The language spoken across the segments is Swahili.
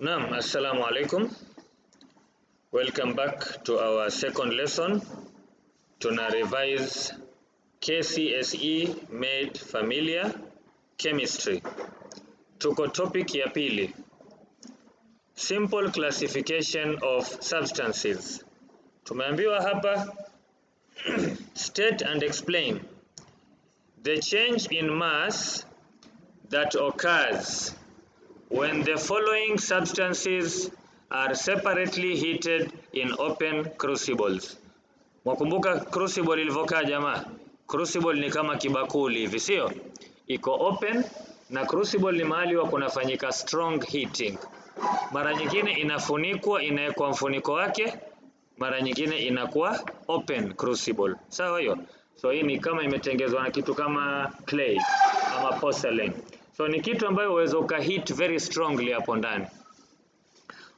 Naam, assalamu alaikum. Welcome back to our second lesson. Tuna revise KCSE made familiar chemistry. Tuko topic ya pili. Simple classification of substances. Tumeambiwa hapa state and explain the change in mass that occurs when the following substances are separately heated in open crucibles. Mwakumbuka crucible ilivyokaa jamaa? Crucible ni kama kibakuli hivi, sio? Iko open na crucible ni mahali wa kunafanyika strong heating. Mara nyingine inafunikwa, inawekwa mfuniko wake, mara nyingine inakuwa open crucible. Sawa hiyo? So hii ni kama imetengezwa na kitu kama clay ama porcelain. So ni kitu ambayo uwezo ukaheat very strongly hapo ndani.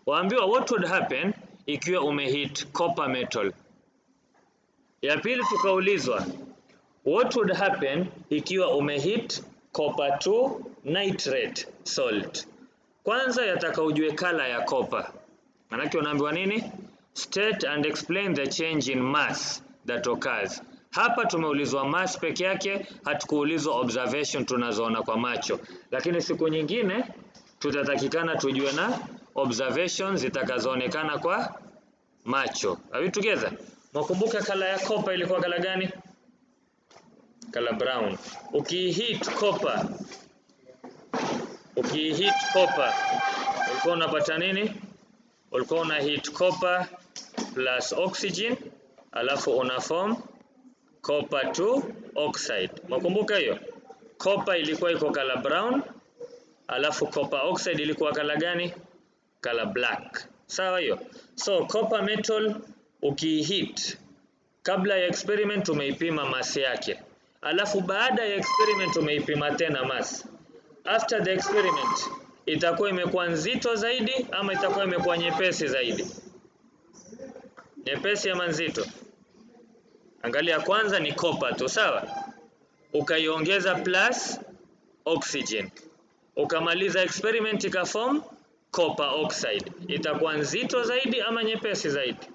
Waambiwa what would happen ikiwa umeheat copper metal. Ya pili tukaulizwa what would happen ikiwa umeheat copper 2 nitrate salt. Kwanza yataka ujue color ya copper. Manake unaambiwa nini? State and explain the change in mass that occurs. Hapa tumeulizwa mass peke yake, hatukuulizwa observation tunazoona kwa macho. Lakini siku nyingine tutatakikana tujue na observations zitakazoonekana kwa macho. Are we together? Mwakumbuka kala ya copper ilikuwa kala gani? Kala brown. Ukiheat copper ulikuwa unapata nini? Ulikuwa una heat copper plus oxygen alafu una form copper 2 oxide. Mwakumbuka hiyo? Copper ilikuwa iko kala brown, alafu copper oxide ilikuwa kala gani? Kala black. Sawa hiyo? So copper metal ukiheat, kabla ya experiment umeipima mass yake. Alafu baada ya experiment umeipima tena mass. After the experiment itakuwa imekuwa nzito zaidi ama itakuwa imekuwa nyepesi zaidi? Nyepesi ama nzito? Angalia kwanza ni copper tu, sawa? Ukaiongeza plus oxygen. Ukamaliza experiment ikaform copper oxide. Itakuwa nzito zaidi ama nyepesi zaidi?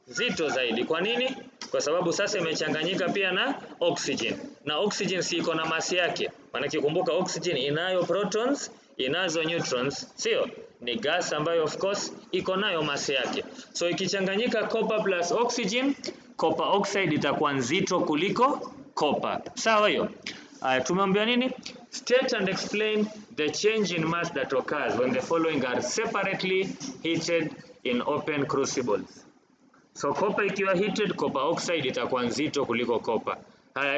Nzito zaidi. Kwa nini? Kwa sababu sasa imechanganyika pia na oxygen. Na oxygen si iko na mass yake. Maana kumbuka oxygen inayo protons, inazo neutrons, sio? Ni gas ambayo of course iko nayo mass yake. So ikichanganyika copper plus oxygen, copper oxide itakuwa nzito kuliko copper. Sawa hiyo? Tumeambiwa nini? State and explain the change in mass that occurs when the following are separately heated in open crucibles. So copper ikiwa heated, copper oxide itakuwa nzito kuliko copper. Haya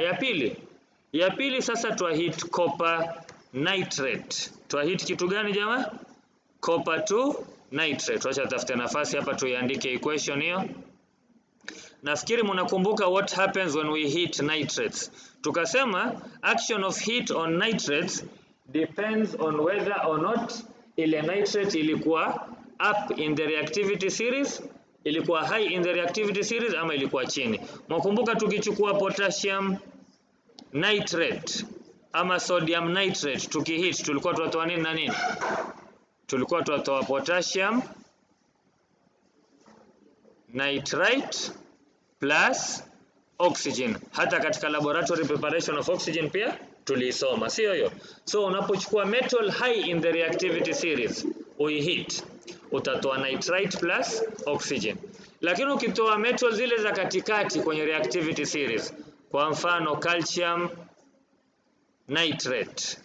ya pili sasa twa heat copper nitrate. Twa heat kitu gani jamaa? Copper 2 nitrate. Acha tafute nafasi hapa tuiandike equation hiyo. Nafikiri mnakumbuka what happens when we heat nitrates. Tukasema action of heat on nitrates depends on whether or not ile nitrate ilikuwa up in the reactivity series, ilikuwa high in the reactivity series ama ilikuwa chini. Mwakumbuka tukichukua potassium nitrate ama sodium nitrate tukiheat tulikuwa tunatoa nini na nini? Tulikuwa tunatoa potassium nitrite plus oxygen. Hata katika laboratory preparation of oxygen pia tulisoma, sio hiyo? So unapochukua metal high in the reactivity series uiheat, utatoa nitrite plus oxygen. Lakini ukitoa metal zile za katikati kwenye reactivity series, kwa mfano calcium nitrate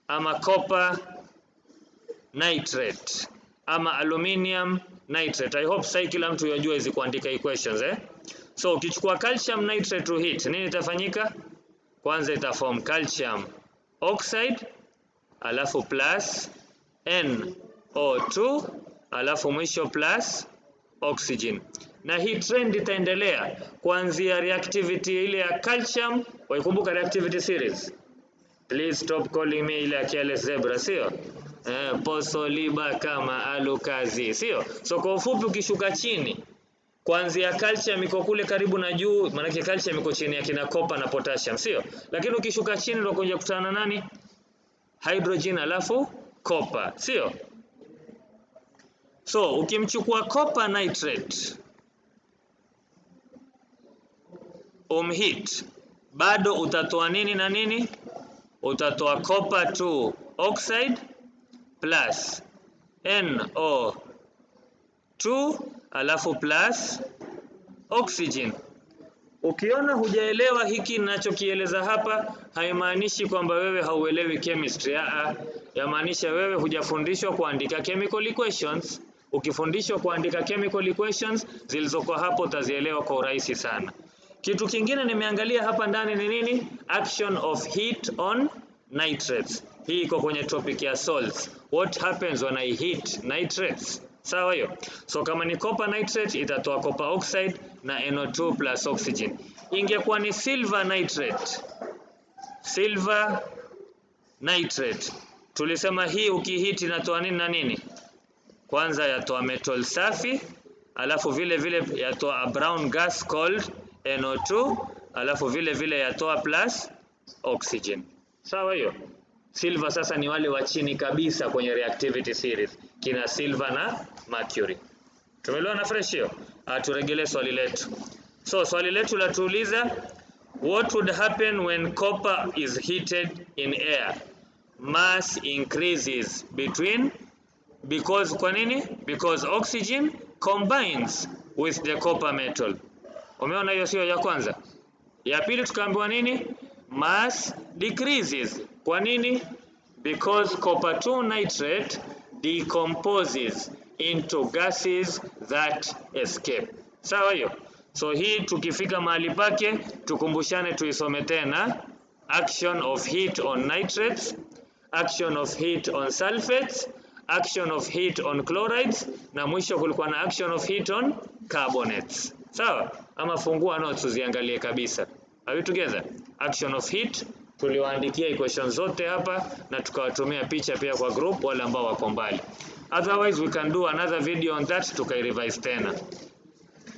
ama copper nitrate ama aluminium nitrate. I hope sasa kila mtu yajua hizi kuandika equations So ukichukua calcium nitrate to heat, nini itafanyika? Kwanza itaform calcium oxide alafu plus NO2 alafu mwisho plus oxygen. Na hii trend itaendelea kuanzia reactivity ile ya calcium. Waikumbuka reactivity series? Please stop calling me ile ya careless zebra, sio? Posoliba kama alukazi, sio? So kwa ufupi ukishuka chini kuanzia calcium iko kule karibu na juu, maana yake calcium iko chini ya kina copper na potassium, sio? Lakini ukishuka chini ndio kuja kutana nani? Hydrogen alafu copper, sio? So ukimchukua copper nitrate umheat, bado utatoa nini na nini? Utatoa copper 2 oxide plus NO2 alafu plus oxygen. Ukiona hujaelewa hiki ninachokieleza hapa, haimaanishi kwamba wewe hauelewi chemistry. Yamaanisha wewe hujafundishwa kuandika chemical equations. Ukifundishwa kuandika chemical equations zilizoko hapo utazielewa kwa urahisi sana. Kitu kingine nimeangalia hapa ndani ni nini? Action of heat on nitrates. Hii iko kwenye topic ya salts. What happens when I heat nitrates? Sawa hiyo. So kama ni copper nitrate itatoa copper oxide na NO2 plus oxygen. Ingekuwa ni silver nitrate. Silver nitrate. Tulisema hii ukihiti inatoa nini na nini? Kwanza yatoa metal safi, alafu vile vile yatoa a brown gas called NO2, alafu vile vile yatoa plus oxygen. Sawa hiyo. Silver sasa ni wale wa chini kabisa kwenye reactivity series, kina silver na mercury. Tumeelewa na fresh hiyo? Turegelee swali letu. So swali letu latuuliza, what would happen when copper is heated in air? Mass increases because kwa nini? Because oxygen combines with the copper metal. Umeona hiyo sio ya kwanza? Ya pili tukaambiwa nini? Mass decreases. Kwa nini? Because copper 2 nitrate decomposes into gases that escape. Sawa hiyo? So hii tukifika mahali pake tukumbushane tuisome tena. Action of heat on nitrates, action of heat on sulfates, action of heat on chlorides, na mwisho kulikuwa na action of heat on carbonates. Sawa? Ama fungua notes uziangalie kabisa. Are we together? Action of heat tuliwaandikia equations zote hapa na tukawatumia picha pia kwa group wale ambao wako mbali. Otherwise we can do another video on that tukai-revise tena.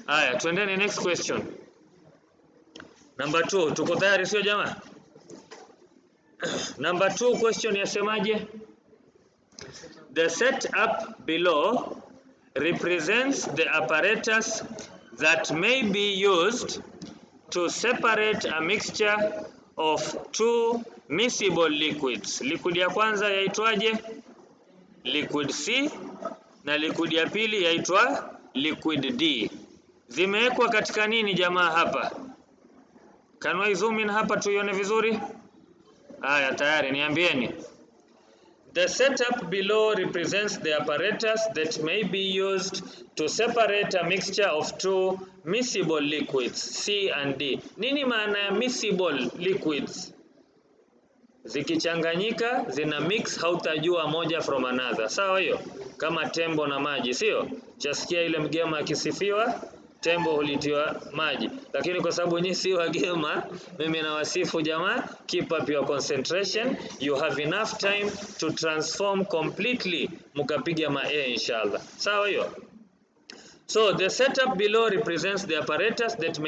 Haya, tuendeni next question. Number 2, tuko tayari sio jamaa? Number 2 question yasemaje? The setup below represents the apparatus that may be used to separate a mixture of two miscible liquids. Liquid ya kwanza yaitwaje? Liquid C, na liquid ya pili yaitwa liquid D. Zimewekwa katika nini jamaa hapa? Can we zoom in hapa tuione vizuri? Haya, tayari, niambieni. The setup below represents the apparatus that may be used to separate a mixture of two miscible liquids, C and D. Nini maana ya miscible liquids? Zikichanganyika zina mix, hautajua moja from another. Sawa hiyo? Kama tembo na maji, sio? Chasikia ile mgema akisifiwa, tembo hulitiwa maji. Lakini kwa sababu nyinyi si wagema, mimi nawasifu jamaa, keep up your concentration. You have enough time to transform completely, mkapiga ma A inshallah. Sawa hiyo? So the setup below represents the apparatus that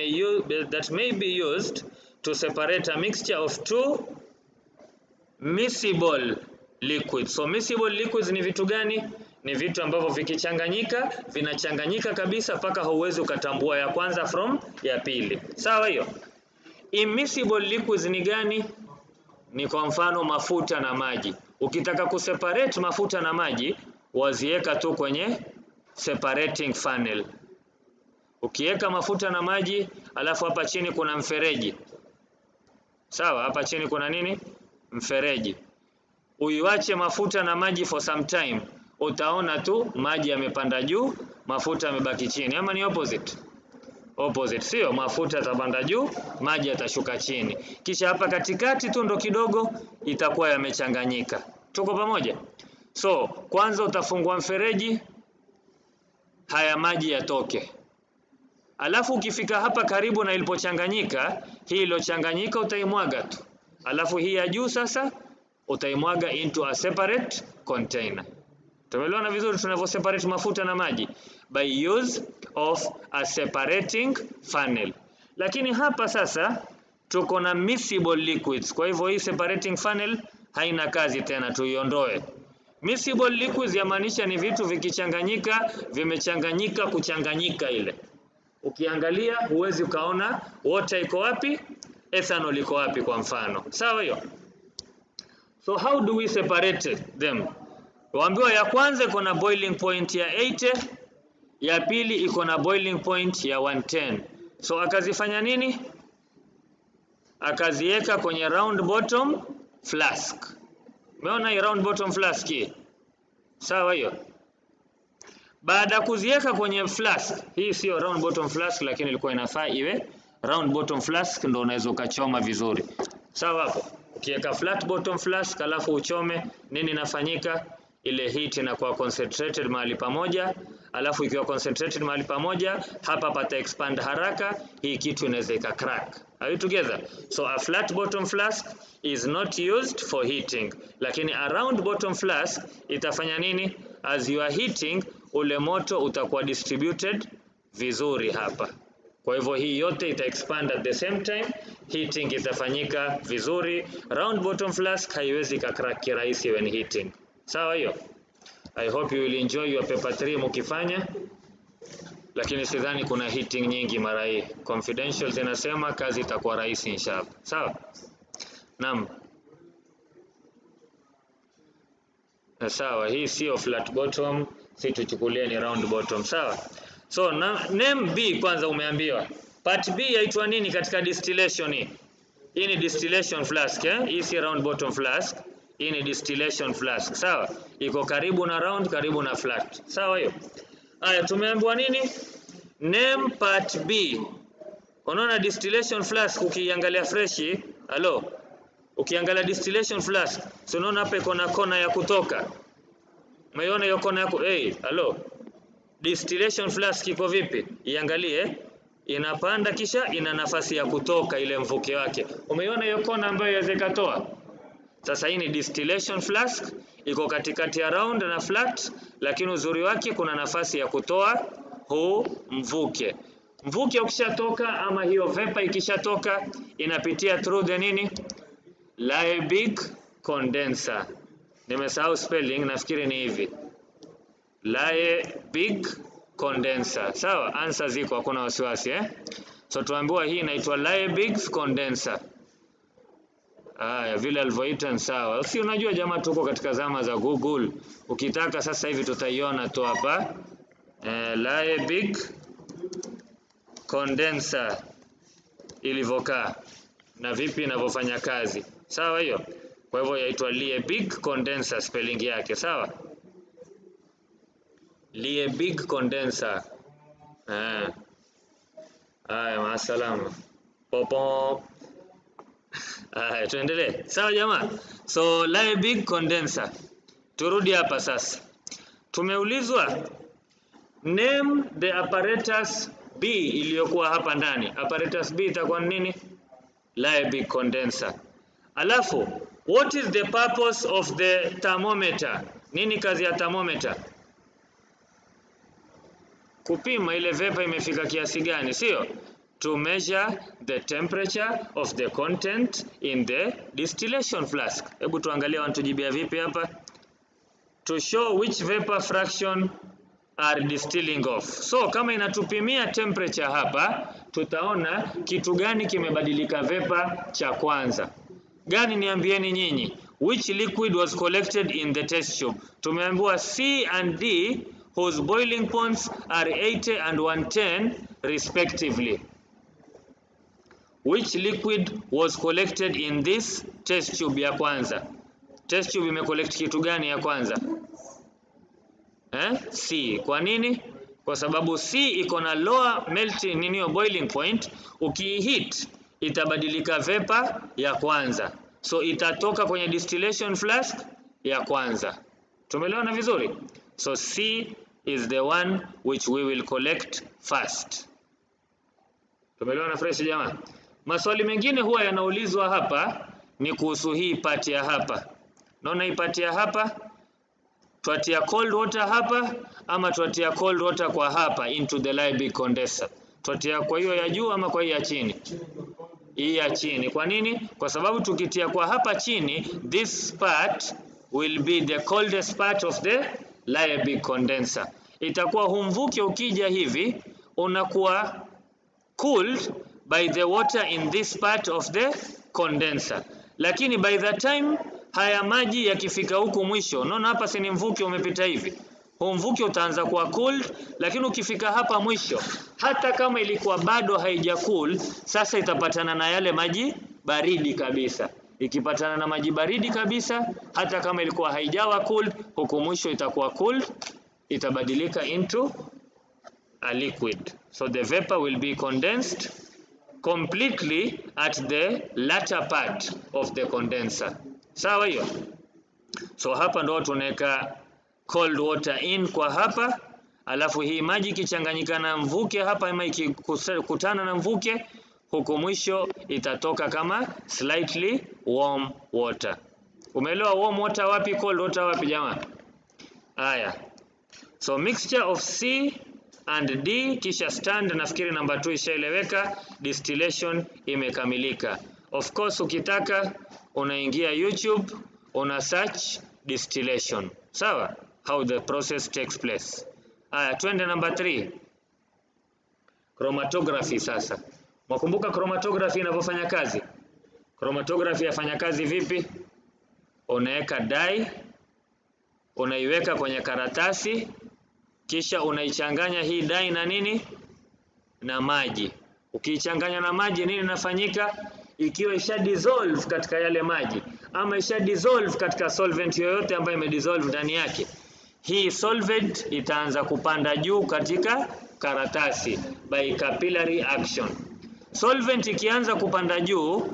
may be used to separate a mixture of two miscible liquids. So miscible liquids ni vitu gani? Ni vitu ambavyo vikichanganyika vinachanganyika kabisa paka hauwezi ukatambua ya kwanza from ya pili. Sawa hiyo? Immiscible liquids ni gani? Ni kwa mfano mafuta na maji. Ukitaka kuseparate mafuta na maji, waziweka tu kwenye separating funnel. Ukiweka mafuta na maji, alafu hapa chini kuna mfereji. Sawa, hapa chini kuna nini? Mfereji. Uiwache mafuta na maji for some time, utaona tu maji yamepanda juu, mafuta yamebaki chini. Ama ni opposite? Opposite, sio? Mafuta yatapanda juu, maji yatashuka chini. Kisha hapa katikati tu ndo kidogo itakuwa yamechanganyika. Tuko pamoja? So, kwanza utafungua mfereji, haya maji yatoke. Alafu ukifika hapa karibu na ilipochanganyika, hii iliyochanganyika utaimwaga tu. Alafu hii ya juu sasa utaimwaga into a separate container. Tumeelewana vizuri tunavyo separate mafuta na maji? By use of a separating funnel. Lakini hapa sasa tuko na miscible liquids. Kwa hivyo hii separating funnel haina kazi tena, tuiondoe. Miscible liquids yamaanisha ni vitu vikichanganyika, vimechanganyika kuchanganyika ile. Ukiangalia huwezi ukaona water iko wapi, ethanol iko wapi kwa mfano. Sawa hiyo? So how do we separate them? Waambiwa ya kwanza iko na boiling point ya 80, ya pili iko na boiling point ya 110. So akazifanya nini? Akaziweka kwenye round bottom flask. Umeona hii round bottom flask hii? Sawa hiyo? Baada kuziweka kwenye flask, hii sio round bottom flask lakini ilikuwa inafaa iwe round bottom flask, ndio unaweza ukachoma vizuri. Sawa hapo? Ukiweka flat bottom flask alafu uchome, nini inafanyika? Ile heat inakuwa concentrated mahali pamoja, alafu ikiwa concentrated mahali pamoja, hapa pata expand haraka, hii kitu inaweza ika crack. Are you together? So a flat bottom flask is not used for heating, lakini a round bottom flask itafanya nini? As you are heating, ule moto utakuwa distributed vizuri hapa. Kwa hivyo hii yote ita expand at the same time, heating itafanyika vizuri. Round bottom flask haiwezi ka crack kirahisi when heating. Sawa hiyo? I hope you will enjoy your paper 3 mkifanya. Lakini sidhani kuna heating nyingi mara hii. Confidential zinasema kazi itakuwa rahisi inshallah. Sawa? Naam. Sawa, hii sio flat bottom, si tuchukulie ni round bottom. Sawa? So name B kwanza umeambiwa. Part B yaitwa nini katika distillation hii? Hii ni distillation flask, Hii si round bottom flask. Hii ni distillation flask. Sawa? Iko karibu na round, karibu na flat. Sawa hiyo? Haya, tumeambiwa nini? Name part B. Unaona distillation flask ukiangalia fresh, ukiangalia distillation flask, so unaona hapa iko na kona ya kutoka. Umeona hiyo kona ya distillation flask iko vipi? Iangalie, inapanda kisha ina nafasi ya kutoka ile mvuke wake. Umeona hiyo kona ambayo yaweza katoa? Sasa hii ni distillation flask, iko katikati ya round na flat, lakini uzuri wake kuna nafasi ya kutoa huu mvuke. Mvuke ukishatoka ama hiyo vapor ikishatoka, inapitia through the nini? Liebig condenser. Nimesahau spelling, nafikiri ni hivi. Liebig condenser. Sawa, answer ziko, hakuna wasiwasi So tuambiwa hii inaitwa Liebig condenser. Vile alivyoita sawa. Si unajua jamaa tuko katika zama za Google. Ukitaka sasa hivi tutaiona tu hapa. Liebig condenser ilivyokaa na vipi inavyofanya kazi. Sawa hiyo? Kwa hivyo yaitwa Liebig condenser spelling yake, sawa? Liebig condenser. Maasalama. Popo. Tuendelee. Sawa jamaa? So Liebig condenser. Turudi hapa sasa. Tumeulizwa name the apparatus B iliyokuwa hapa ndani. Apparatus B itakuwa nini? Liebig condenser. Alafu, what is the purpose of the thermometer? Nini kazi ya thermometer? Kupima ile vapor imefika kiasi gani, sio? To measure the temperature of the content in the distillation flask. Hebu tuangalie wanatujibia vipi hapa. To show which vapor fraction are distilling off. So kama inatupimia temperature hapa, tutaona kitu gani kimebadilika vapor cha kwanza. Gani niambieni nyinyi? Which liquid was collected in the test tube? Tumeambiwa C and D whose boiling points are 80 and 110 respectively. Which liquid was collected in this test tube ya kwanza? Test tube imecollect kitu gani ya kwanza? C. Kwa nini? Kwa sababu C iko na lower melting boiling point, ukiheat itabadilika vapor ya kwanza. So itatoka kwenye distillation flask ya kwanza. Tumeelewana vizuri? So C is the one which we will collect first. Tumeelewana fresh jamaa? Maswali mengine huwa yanaulizwa hapa ni kuhusu hii part ya hapa. Naona hii part ya hapa, tuatia cold water hapa ama tuatia cold water kwa hapa into the Liebig condenser. Tuatia kwa hiyo ya juu ama kwa hiyo ya chini? Hii ya chini. Kwa nini? Kwa sababu tukitia kwa hapa chini, this part will be the coldest part of the Liebig condenser. Itakuwa humvuke ukija hivi unakuwa cooled by the water in this part of the condenser. Lakini by the time haya maji yakifika huku mwisho, unaona hapa si ni mvuke umepita hivi. Huu mvuke utaanza kuwa cooled, lakini ukifika hapa mwisho, hata kama ilikuwa bado haija cool, sasa itapatana na yale maji baridi kabisa. Ikipatana na maji baridi kabisa, hata kama ilikuwa haijawa cooled, huku mwisho itakuwa cooled, itabadilika into a liquid. So the vapor will be condensed completely at the latter part of the condenser. Sawa hiyo? So hapa ndo tunaweka cold water in kwa hapa, alafu hii maji ikichanganyika na mvuke hapa ama ikikutana na mvuke, huku mwisho itatoka kama slightly warm water. Umeelewa warm water wapi, cold water wapi jamaa? Haya. So mixture of C and D kisha stand, nafikiri number 2 ishaeleweka, distillation imekamilika. Of course ukitaka unaingia YouTube, una search distillation. Sawa? How the process takes place. Haya, twende number 3. Chromatography sasa. Mwakumbuka chromatography inavyofanya kazi? Chromatography yafanya kazi vipi? Unaweka dye, unaiweka kwenye karatasi, kisha unaichanganya hii dye na nini? Na maji. Ukiichanganya na maji nini inafanyika? Ikiwa isha dissolve katika yale maji ama isha dissolve katika solvent yoyote ambayo imedissolve ndani yake, hii solvent itaanza kupanda juu katika karatasi by capillary action. Solvent ikianza kupanda juu,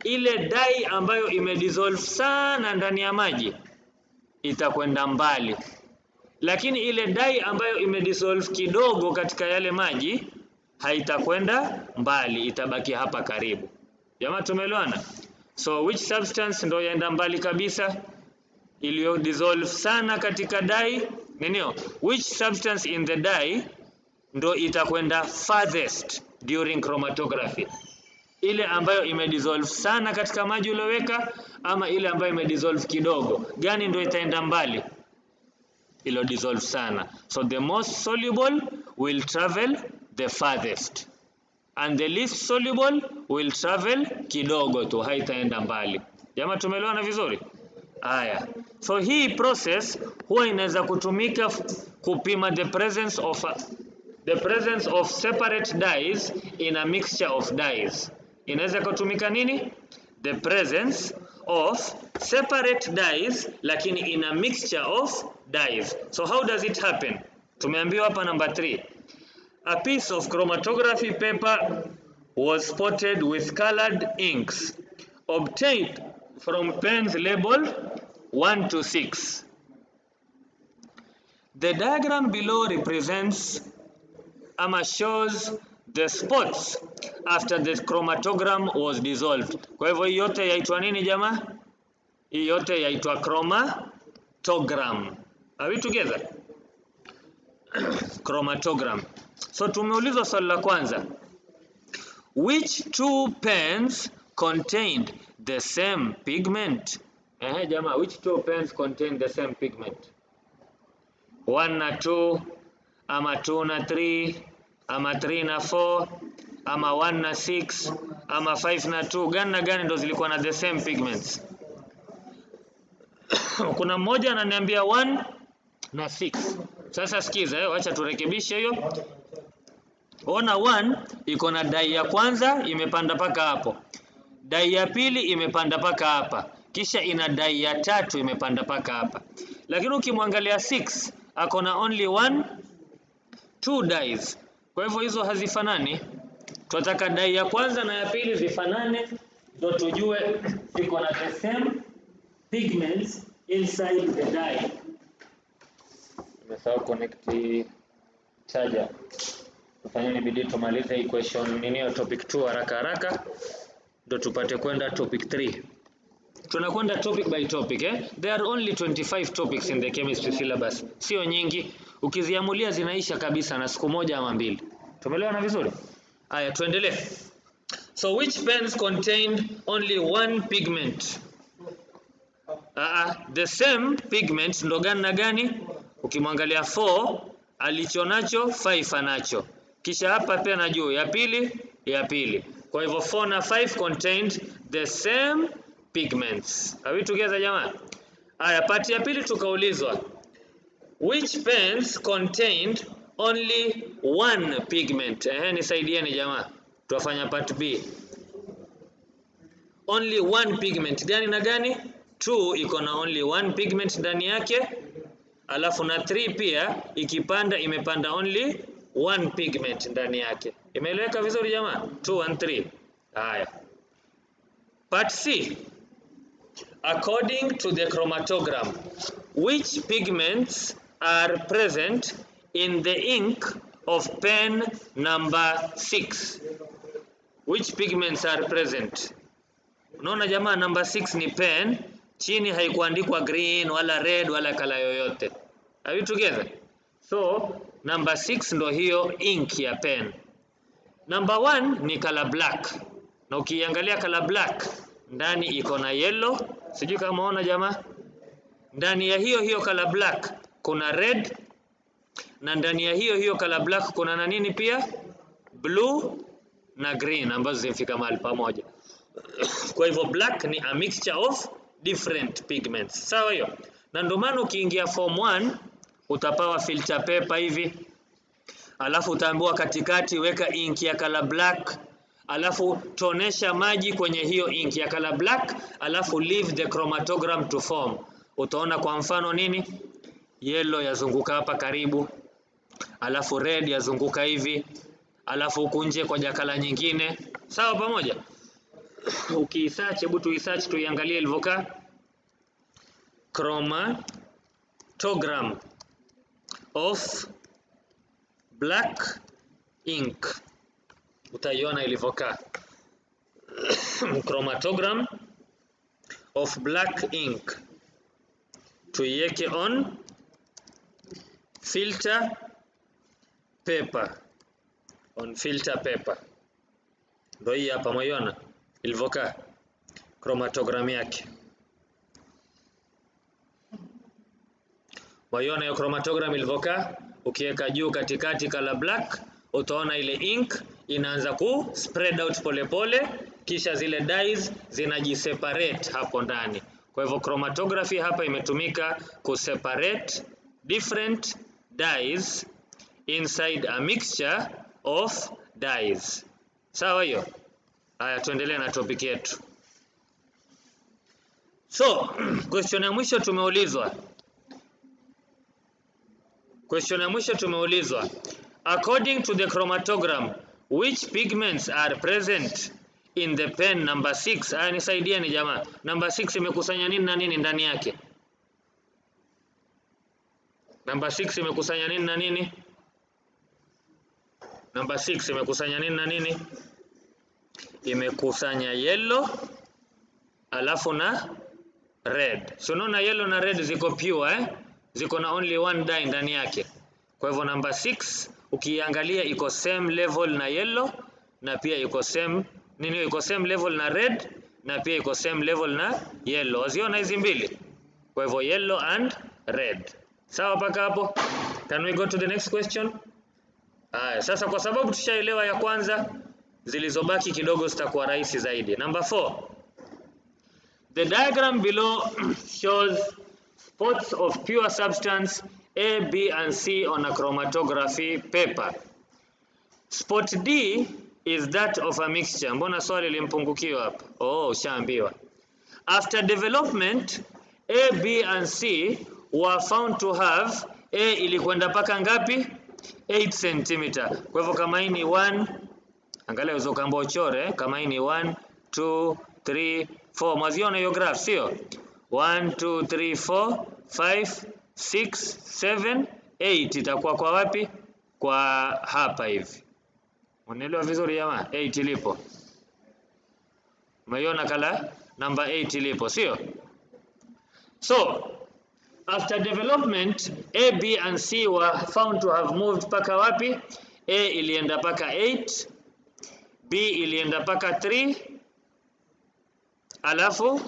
ile dye ambayo imedissolve sana ndani ya maji itakwenda mbali, lakini ile dye ambayo imedissolve kidogo katika yale maji haitakwenda mbali, itabaki hapa karibu. Jamaa tumeelewana? So which substance ndo yaenda mbali kabisa? Iliyo dissolve sana katika dye ninio? Which substance in the dye ndo itakwenda farthest during chromatography? Ile ambayo imedissolve sana katika maji ulioweka ama ile ambayo imedissolve kidogo? Gani ndo itaenda mbali? Ilo dissolve sana. So the most soluble will travel the farthest and the least soluble will travel kidogo tu, haitaenda mbali. Jamaa tumeelewana vizuri? Haya. So hii process huwa inaweza kutumika kupima the presence of separate dyes in a mixture of dyes. Inaweza kutumika nini? The presence of separate dyes lakini in a mixture of dyes. So how does it happen? Tumeambiwa hapa number 3. A piece of chromatography paper was spotted with colored inks obtained from pens labeled 1 to 6. The diagram below represents ama shows the spots after the chromatogram was dissolved. Kwa hivyo hii yote yaitwa nini jamaa? Hii yote yaitwa chromatogram. Are we together? Chromatogram. So tumeulizwa swali la kwanza. Which two pens contained the same pigment? Jamaa, which two pens contain the same pigment? 1 na 2 ama 2 na 3 ama 3 na 4 ama 1 na 6 ama 5 na 2? Gani na gani ndo zilikuwa na the same pigments? Kuna mmoja ananiambia 1 na 6. Sasa sikiza, acha turekebishe hiyo. Ona 1 iko na dye ya kwanza imepanda paka hapo. Dye ya pili imepanda paka hapa. Kisha ina dye ya tatu imepanda paka hapa. Lakini ukimwangalia 6 ako na only 2 dyes. Kwa hivyo hizo hazifanani. Tunataka dye ya kwanza na ya pili zifanane ndio tujue ziko na the same pigments inside the dye. Nimesahau connect charger. Tufanyeni bidii tumalize equation nini topic 2 haraka haraka ndio tupate kwenda topic 3. Tunakwenda topic by topic There are only 25 topics in the chemistry syllabus. Sio nyingi. Ukiziamulia zinaisha kabisa na siku moja ama mbili. Tumeelewana vizuri? Haya tuendelee. So which pens contained only one pigment? The same pigment ndo gani na gani? Ukimwangalia 4 alichonacho 5 anacho. Kisha hapa pia na juu ya pili. Kwa hivyo 4 na 5 contained the same pigments. Are we together jamani? Haya, part ya pili tukaulizwa which pens contained only one pigment. Nisaidieni jamaa. Tuwafanya part B. Only one pigment. Gani na gani? 2 iko na only one pigment ndani yake. Alafu na 3 pia ikipanda imepanda only one pigment ndani yake. Imeeleweka vizuri jamaa? 2 and 3. Haya. Part C. According to the chromatogram, which pigments are present in the ink of pen number 6? Which pigments are present? Unaona jamaa, number 6 ni pen, chini haikuandikwa green wala red wala kala yoyote. Are we together? So number 6 ndo hiyo ink ya pen. Number 1 ni color black. Na ukiangalia color black ndani iko na yellow, sijui kama unaona jamaa. Ndani ya hiyo color black kuna red, na ndani ya hiyo color black kuna na nini pia? Blue na green ambazo zimefika mahali pamoja. Kwa hivyo black ni a mixture of different pigments. Sawa hiyo? Na ndio maana ukiingia form 1 utapawa filter paper hivi. Alafu utaambiwa katikati weka ink ya color black. Alafu tonesha maji kwenye hiyo ink ya color black, alafu leave the chromatogram to form. Utaona kwa mfano nini? Yellow yazunguka hapa karibu. Alafu red yazunguka hivi. Alafu huku nje kwa jakala nyingine. Sawa pamoja? Ukisearch, hebu tuisearch tuiangalie ilivyokaa. Chromatogram of black ink. Utaiona ilivyokaa. Chromatogram of black ink. Tuiweke on filter paper. On filter paper. Ndio hii hapa mwiona ilivyokaa chromatogram yake. Mwiona hiyo chromatogram ilivyokaa. Ukiweka juu katikati color black, utaona ile ink inaanza ku spread out polepole, kisha zile dyes zinajiseparate hapo ndani. Kwa hivyo chromatography hapa imetumika ku separate different dyes inside a mixture of dyes. Sawa hiyo? Haya, tuendelee na topic yetu. So, question ya mwisho tumeulizwa. According to the chromatogram, which pigments are present in the pen number 6? Haya, nisaidieni jamaa. Number 6 imekusanya nini na nini ndani yake? Number 6 imekusanya nini na nini? Number 6 imekusanya nini na nini? Imekusanya yellow alafu na red. So unaona yellow na red ziko pure ziko na only one dye ndani yake. Kwa hivyo number 6 ukiangalia iko same level na yellow na pia iko same level na red na pia iko same level na yellow. Waziona hizi mbili? Kwa hivyo yellow and red. Sawa paka hapo? Can we go to the next question? Sasa kwa sababu tushaelewa ya kwanza, zilizobaki kidogo zitakuwa rahisi zaidi. Number 4. The diagram below shows spots of pure substance A, B and C on a chromatography paper. Spot D is that of a mixture. Mbona swali limpungukiwa hapa? Ushaambiwa. After development, A, B and C were found to have, A ilikwenda paka ngapi? 8 cm. Kwa hivyo kama hii ni 1, angalia uzo kamba uchore, kama hii ni 1, 2, 3, 4. Mwaziona hiyo graph sio? 1, 2, 3, 4, 5, 6, 7, 8 itakuwa kwa wapi? Kwa hapa hivi. Unaelewa vizuri jamaa? 8 ilipo. Umeiona kala number 8 ilipo sio? So after development, A, B and C were found to have moved paka wapi? A ilienda paka 8, B ilienda paka 3, alafu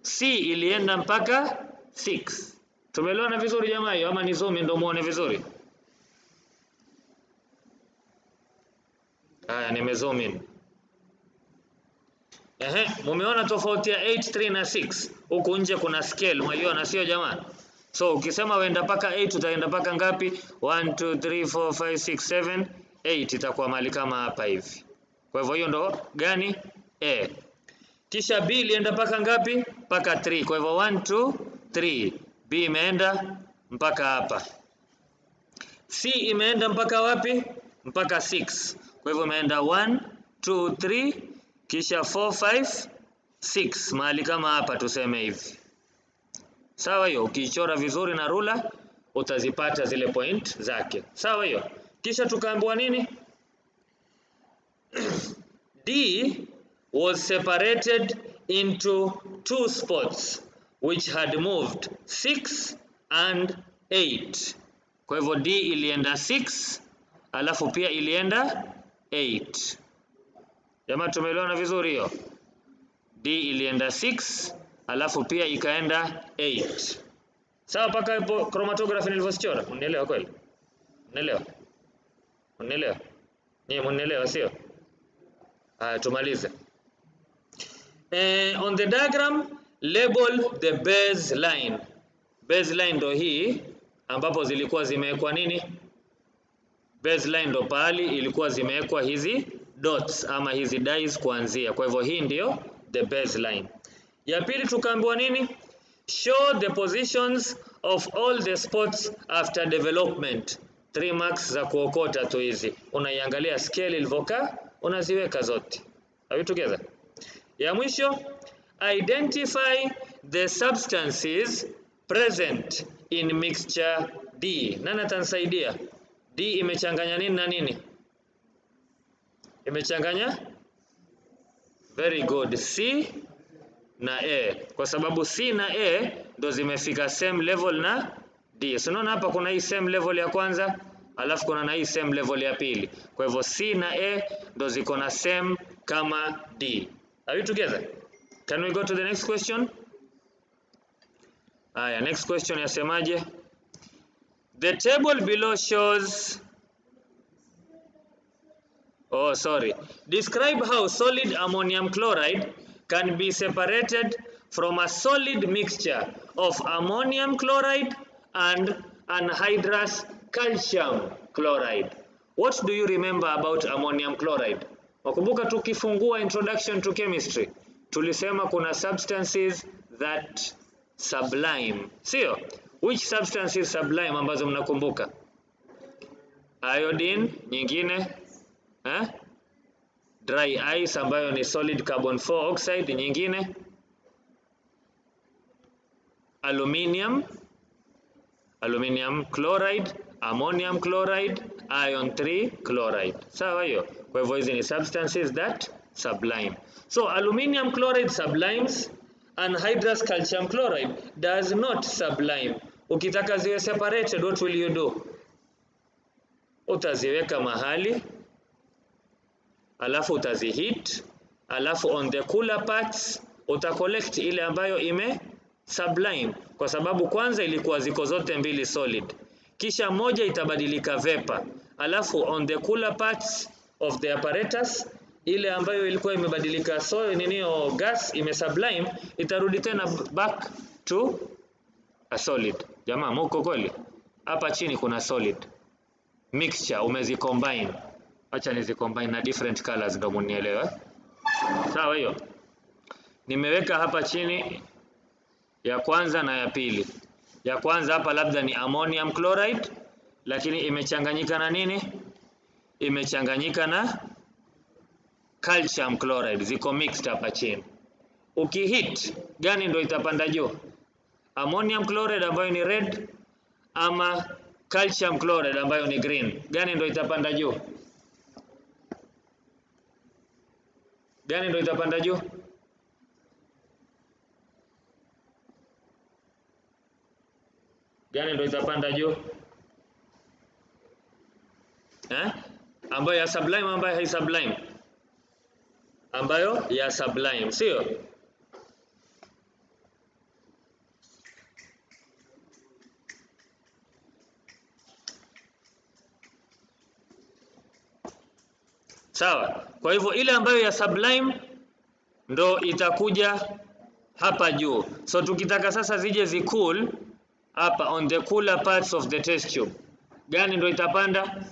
C ilienda mpaka 6. Tumeelewana vizuri jamaa hiyo ama ni zoom ndio muone vizuri? Haya nimezoom in. Mumeona tofauti ya 8, 3 na 6. Huku nje kuna scale, unaiona sio jamaa? So ukisema uenda paka 8 utaenda paka ngapi? 1 2 3 4 5 6 7 8 itakuwa mali kama hapa hivi. Kwa hivyo hiyo ndo gani? A. Kisha B ilienda paka ngapi? Paka 3. Kwa hivyo 1 2 3. B imeenda mpaka hapa. C imeenda mpaka wapi? Mpaka 6. Kwa hivyo imeenda 1 2 3 kisha 4 5 6 mahali kama hapa tuseme hivi. Sawa hiyo, ukichora vizuri na rula utazipata zile point zake. Sawa hiyo. Kisha tukaambiwa nini? D was separated into 2 spots which had moved 6 and 8. Kwa hivyo D ilienda 6 alafu pia ilienda 8. Jamaa tumeelewana vizuri hiyo? D ilienda 6 alafu pia ikaenda 8. Sawa paka hapo chromatography nilivyochora. Unielewa kweli? Unielewa? Unielewa? Unielewa sio? Tumalize. On the diagram label the baseline. Baseline ndo hii ambapo zilikuwa zimewekwa nini? Baseline ndo pali ilikuwa zimewekwa hizi dots ama hizi dies kuanzia. Kwa hivyo hii ndio the baseline. Ya pili tukaambiwa nini? Show the positions of all the spots after development. 3 marks za kuokota tu hizi. Unaiangalia scale ilivyokaa, unaziweka zote. Are we together? Ya mwisho, identify the substances present in mixture D. Nani atanisaidia? D imechanganya nini na nini? Imechanganya? Very good. C na A. Kwa sababu C na A ndo zimefika same level na D. So unaona hapa kuna hii same level ya kwanza, alafu kuna na hii same level ya pili. Kwa hivyo C na A ndo ziko na same kama D. Are we together? Can we go to the next question? Aya, next question yasemaje? The table below shows describe how solid ammonium chloride can be separated from a solid mixture of ammonium chloride and anhydrous calcium chloride. What do you remember about ammonium chloride? Wakumbuka tukifungua introduction to chemistry, tulisema kuna substances that sublime. Sio? Which substances sublime ambazo mnakumbuka? Iodine, nyingine? Dry ice ambayo ni solid carbon 4 oxide, nyingine? Aluminium chloride, ammonium chloride, iron 3 chloride. Sawa hiyo. Kwa hivyo hizi ni substances that sublime. So aluminium chloride sublimes, anhydrous calcium chloride does not sublime. Ukitaka ziwe separated, what will you do? Utaziweka mahali, alafu utazihit, alafu on the cooler parts utacollect ile ambayo ime sublime, kwa sababu kwanza ilikuwa ziko zote mbili solid, kisha moja itabadilika vapor, alafu on the cooler parts of the apparatus ile ambayo ilikuwa imebadilika gas imesublime itarudi tena back to a solid. Jamaa mko kweli? Hapa chini kuna solid mixture umezicombine. Acha nizicombine na different colors ndio munielewe. Sawa hiyo. Nimeweka hapa chini ya kwanza na ya pili. Ya kwanza hapa labda ni ammonium chloride, lakini imechanganyika na nini? Imechanganyika na calcium chloride, ziko mixed hapa chini. Ukihit gani ndio itapanda juu? Ammonium chloride ambayo ni red ama calcium chloride ambayo ni green? Gani ndio itapanda juu? Gani ndio itapanda juu? Gani ndio itapanda juu? Ambayo ya sublime ambayo hai sublime? Ambayo ya sublime, sio? Sawa? Kwa hivyo ile ambayo ya sublime ndo itakuja hapa juu. So tukitaka sasa zije zicool hapa on the cooler parts of the test tube, gani ndo itapanda?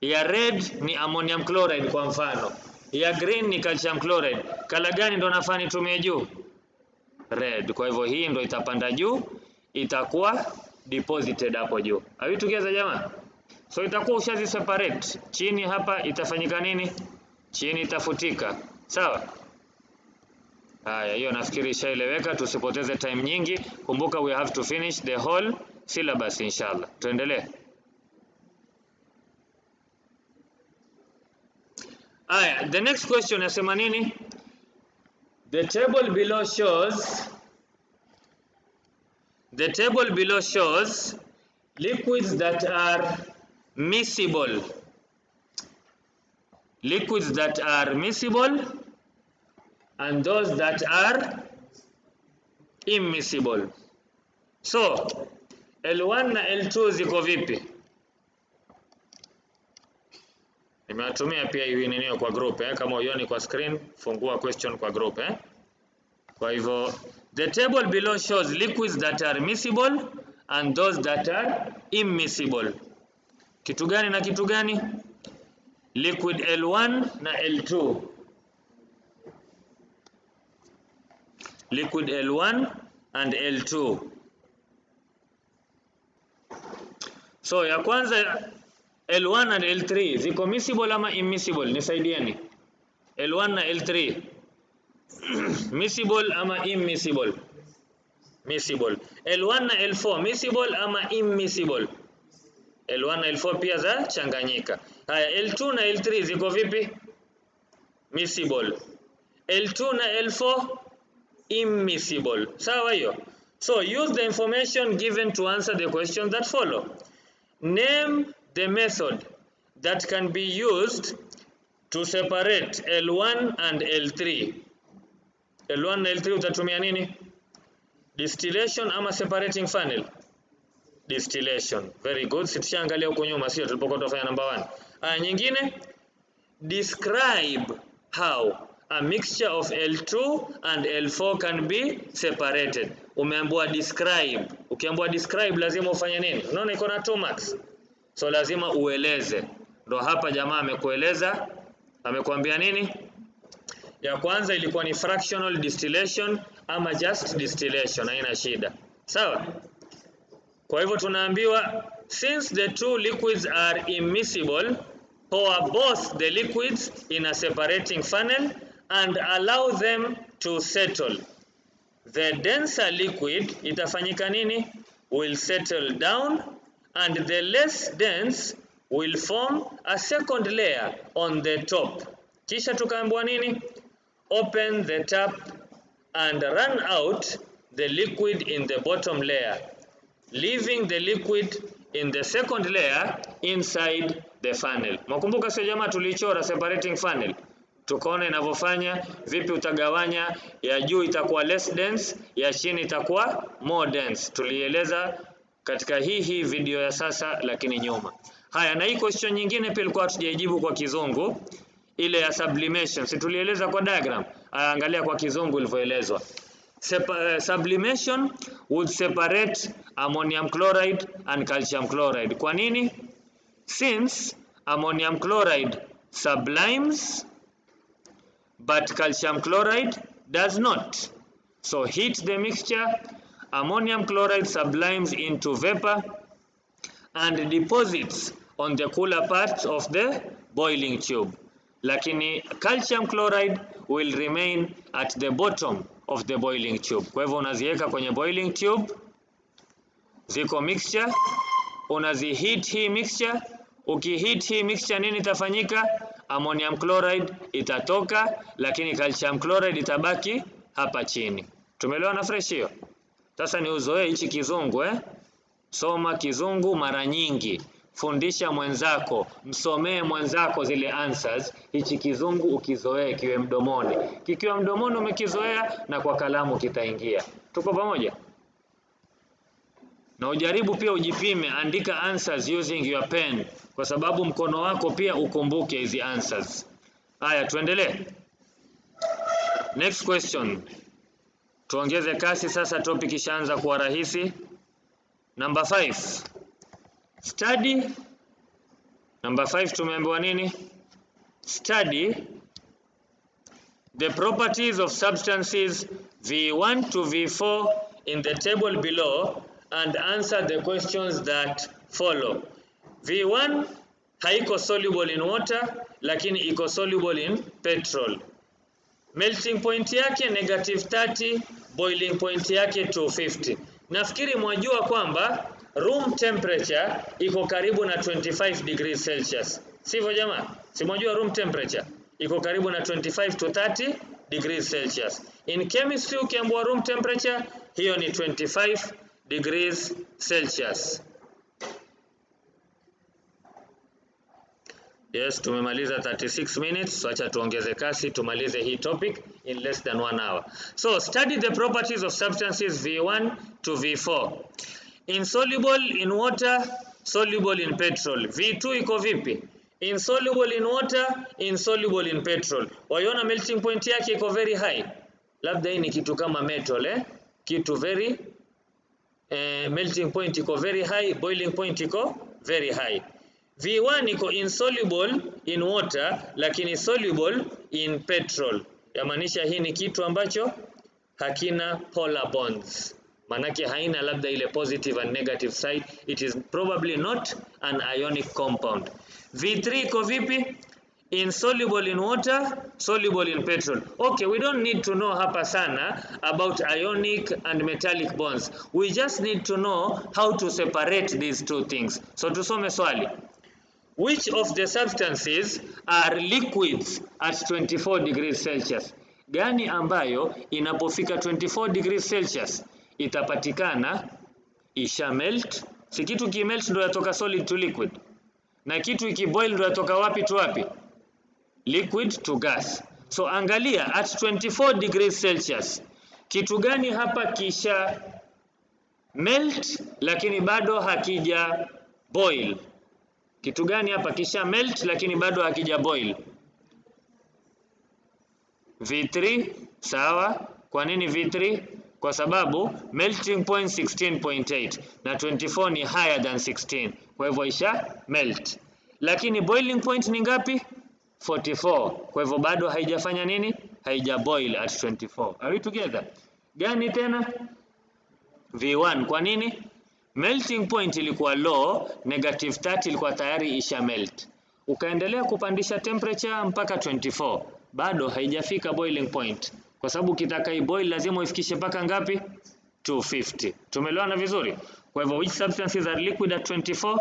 Ya red ni ammonium chloride kwa mfano, ya green ni calcium chloride. Kala gani ndo nafaa nitumie juu? Red. Kwa hivyo hii ndo itapanda juu, itakuwa deposited hapo juu. Are you together jamaa? So itakuwa ushazi separate. Chini hapa itafanyika nini? Chini itafutika. Sawa? Haya, hiyo nafikiri ishaeleweka, tusipoteze time nyingi. Kumbuka we have to finish the whole syllabus inshallah. Tuendelee. Haya, the next question nasema nini? The table below shows liquids that are miscible. Liquids that are miscible and those that are immiscible. So, L1 na L2 ziko vipi? Nimewatumia pia hii nini kwa group kama uioni kwa screen, fungua question kwa group Kwa hivyo the table below shows liquids that are miscible and those that are immiscible. Kitu gani na kitu gani? Liquid L1 na L2. Liquid L1 and L2. So ya kwanza L1 and L3 ziko miscible ama immiscible? Nisaidieni. L1 na L3 miscible ama immiscible? Miscible. L1 na L4 miscible ama immiscible? L1 na L4 pia za changanyika. Haya, L2 na L3 ziko vipi? Miscible. L2 na L4 immiscible. Sawa hiyo? So use the information given to answer the questions that follow. Name the method that can be used to separate L1 and L3. L1 na L3 utatumia nini? Distillation ama separating funnel? Distillation. Very good. Situshaangalia huko nyuma, sio tulipokuwa tunafanya number 1. Aya nyingine, describe how a mixture of L2 and L4 can be separated. Umeambiwa describe. Ukiambiwa describe lazima ufanye nini? Unaona iko na 2 marks. So lazima ueleze. Ndio hapa jamaa amekueleza, amekwambia nini? Ya kwanza ilikuwa ni fractional distillation ama just distillation, haina shida. Sawa? Kwa hivyo tunaambiwa since the two liquids are immiscible, pour both the liquids in a separating funnel and allow them to settle. The denser liquid itafanyika nini? Will settle down and the less dense will form a second layer on the top. Kisha tukaambiwa nini? Open the tap and run out the liquid in the bottom layer, leaving the liquid in the second layer inside the funnel. Mwakumbuka sio jamaa tulichora separating funnel? Tukaona inavyofanya, vipi utagawanya, ya juu itakuwa less dense, ya chini itakuwa more dense. Tulieleza katika hii video ya sasa lakini nyuma. Haya, na hii question nyingine pia ilikuwa tujajibu kwa Kizungu, ile ya sublimation. Si tulieleza kwa diagram? Angalia kwa Kizungu ilivyoelezwa. Sublimation would separate ammonium chloride and calcium chloride. Kwa nini? Since ammonium chloride sublimes but calcium chloride does not. So heat the mixture, ammonium chloride sublimes into vapor and deposits on the cooler parts of the boiling tube. Lakini calcium chloride will remain at the bottom of the boiling tube. Kwa hivyo unaziweka kwenye boiling tube, ziko mixture, unaziheat hii mixture. Ukiheat hii mixture nini itafanyika? Ammonium chloride itatoka, lakini calcium chloride itabaki hapa chini. Tumeelewana fresh hiyo? Sasa ni uzoee hichi Kizungu Soma Kizungu mara nyingi. Fundisha mwenzako, msomee mwenzako zile answers. Hichi Kizungu ukizoee kiwe mdomoni. Kikiwa mdomoni umekizoea na kwa kalamu kitaingia. Tuko pamoja? Na ujaribu pia ujipime, andika answers using your pen, kwa sababu mkono wako pia ukumbuke hizi answers. Haya, tuendelee. Next question. Tuongeze kasi sasa, topic ishaanza kuwa rahisi. Number 5. Study. Number 5 tumeambiwa nini? Study the properties of substances V1 to V4 in the table below and answer the questions that follow. V1 haiko soluble in water lakini iko soluble in petrol. Melting point yake -30, boiling point yake 250. Nafikiri mwajua kwamba room temperature iko karibu na 25 degrees Celsius. Sivyo jamaa? Si mwajua room temperature iko karibu na 25 to 30 degrees Celsius. In chemistry ukiambiwa room temperature hiyo ni 25 degrees Celsius. Yes, tumemaliza 36 minutes. So acha tuongeze kasi tumalize hii topic in less than 1 hour. So study the properties of substances V1 to V4. Insoluble in water, soluble in petrol. V2 iko vipi? Insoluble in water, insoluble in petrol. Waiona melting point yake iko very high. Labda hii ni kitu kama metal kitu very melting point iko very high, boiling point iko very high. V1 iko insoluble in water lakini soluble in petrol. Yamaanisha hii ni kitu ambacho hakina polar bonds. Manake haina labda ile positive and negative side. It is probably not an ionic compound. V3 iko vipi? Insoluble in water, soluble in petrol. Okay, we don't need to know hapa sana about ionic and metallic bonds. We just need to know how to separate these two things. So tusome swali. Which of the substances are liquids at 24 degrees Celsius? Gani ambayo inapofika 24 degrees Celsius itapatikana isha melt? Si kitu ki melt ndio yatoka solid to liquid. Na kitu ikiboil ndio yatoka wapi to wapi? Liquid to gas. So angalia at 24 degrees Celsius. Kitu gani hapa kisha melt lakini bado hakija boil? Kitu gani hapa kisha melt lakini bado hakija boil? V3, sawa. Kwa nini V3? Kwa sababu melting point 16.8 na 24 ni higher than 16. Kwa hivyo isha melt. Lakini boiling point ni ngapi? 44. Kwa hivyo bado haijafanya nini? Haija boil at 24. Are we together? Gani tena? V1. Kwa nini? Melting point ilikuwa low, -30 ilikuwa tayari isha melt. Ukaendelea kupandisha temperature mpaka 24. Bado haijafika boiling point. Kwa sababu ukitaka iboil lazima uifikishe mpaka ngapi? 250. Tumeelewana vizuri? Kwa hivyo which substances are liquid at 24?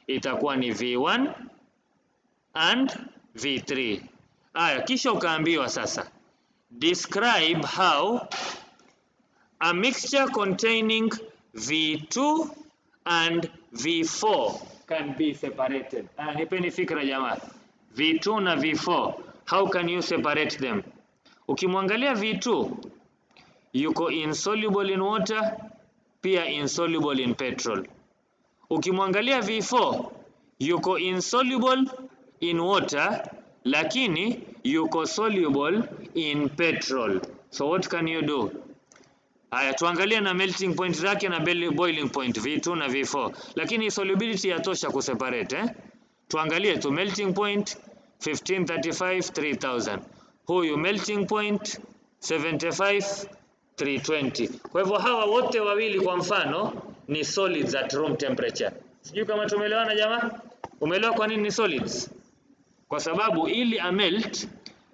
Itakuwa ni V1 and V3. Aya, kisha ukaambiwa sasa. Describe how a mixture containing V2 and V4 can be separated. Nipeni fikra jamaa. V2 na V4, how can you separate them? Ukimwangalia V2 yuko insoluble in water, pia insoluble in petrol. Ukimwangalia V4 yuko insoluble in water lakini yuko soluble in petrol. So what can you do? Haya, tuangalie na melting point zake na boiling point V2 na V4. Lakini solubility yatosha kuseparate Tuangalie tu melting point 1535 3000. Huyu melting point 75 320. Kwa hivyo hawa wote wawili kwa mfano ni solids at room temperature. Sijui kama tumeelewana jamaa? Umeelewa kwa nini ni solids? Kwa sababu ili amelt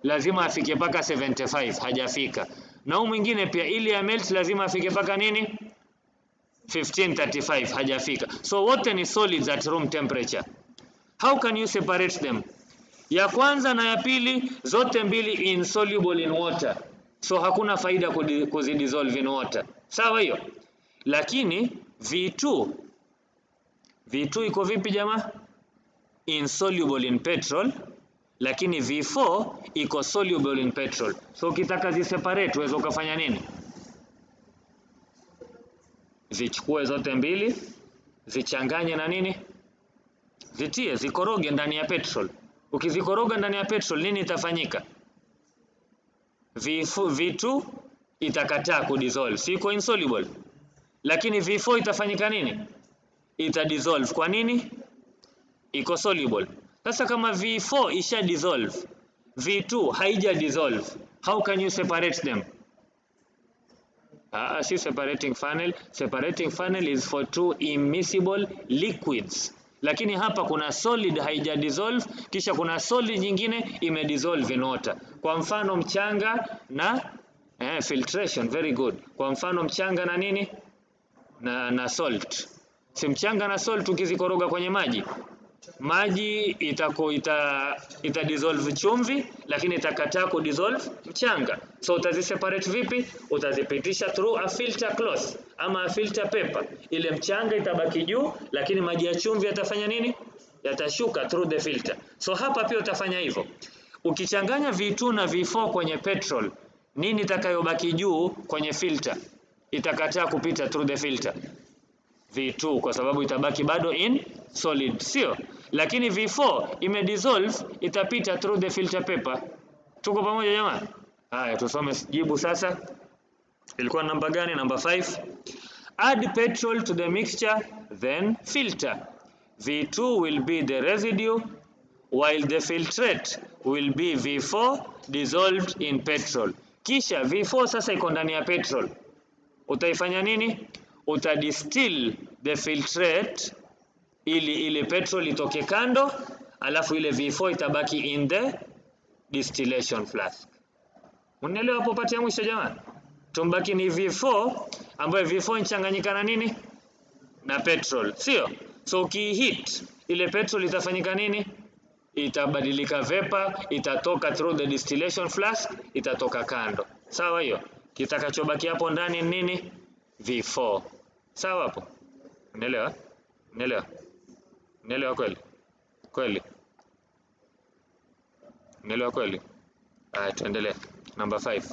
lazima afike paka 75, hajafika. Na huyu mwingine pia ili amelt lazima afike paka nini? 1535, hajafika. So wote ni solids at room temperature. How can you separate them? Ya kwanza na ya pili zote mbili insoluble in water. So hakuna faida kuzidissolve in water. Sawa hiyo? Lakini V2 iko vipi jamaa? Insoluble in petrol, lakini V4 iko soluble in petrol. So ukitaka ziseparate uweze ukafanya nini? Zichukue zote mbili, zichanganye na nini? Zitie, zikoroge ndani ya petrol. Ukizikoroga ndani ya petrol nini itafanyika? V2 itakataa kudissolve, siko insoluble. Lakini V4 itafanyika nini? Itadissolve. Kwa nini? Iko soluble. Sasa kama V4 isha dissolve, V2 haija dissolve, how can you separate them? See separating funnel. Separating funnel is for two immiscible liquids. Lakini hapa kuna solid haija dissolve, kisha kuna solid nyingine imedissolve in water. Kwa mfano mchanga na filtration, very good. Kwa mfano mchanga na nini? Na salt. Si mchanga na salt ukizikoroga kwenye maji ita dissolve chumvi, lakini itakataa ku dissolve mchanga. So utaziseparate vipi? Utazipitisha through a filter cloth ama a filter paper. Ile mchanga itabaki juu, lakini maji ya chumvi yatafanya nini? Yatashuka through the filter. So hapa pia utafanya hivyo. Ukichanganya V2 na V4 kwenye petrol, nini itakayobaki juu kwenye filter? Itakataa kupita through the filter. V2 kwa sababu itabaki bado in solid, sio? Lakini V4 imedissolve, itapita through the filter paper. Tuko pamoja jamaa? Haya, tusome jibu sasa. Ilikuwa namba gani? Namba 5. Add petrol to the mixture, then filter. V2 will be the residue, while the filtrate will be V4 dissolved in petrol. Kisha V4 sasa iko ndani ya petrol. Utaifanya nini? Utadistill the filtrate ili ile petrol itoke kando, alafu ile V4 itabaki in the distillation flask. Unaelewa hapo pati ya mwisho jamaa? Tumbaki ni V4 ambayo V4 inachanganyika na nini? Na petrol, sio? So ukiheat ile petrol itafanyika nini? Itabadilika vapor, itatoka through the distillation flask, itatoka kando. Sawa hiyo? Kitakachobaki hapo ndani nini? V4. Sawa hapo? Unaelewa? Unaelewa? Unaelewa kweli? Kweli? Unaelewa kweli? Haya, tuendelee. Number 5.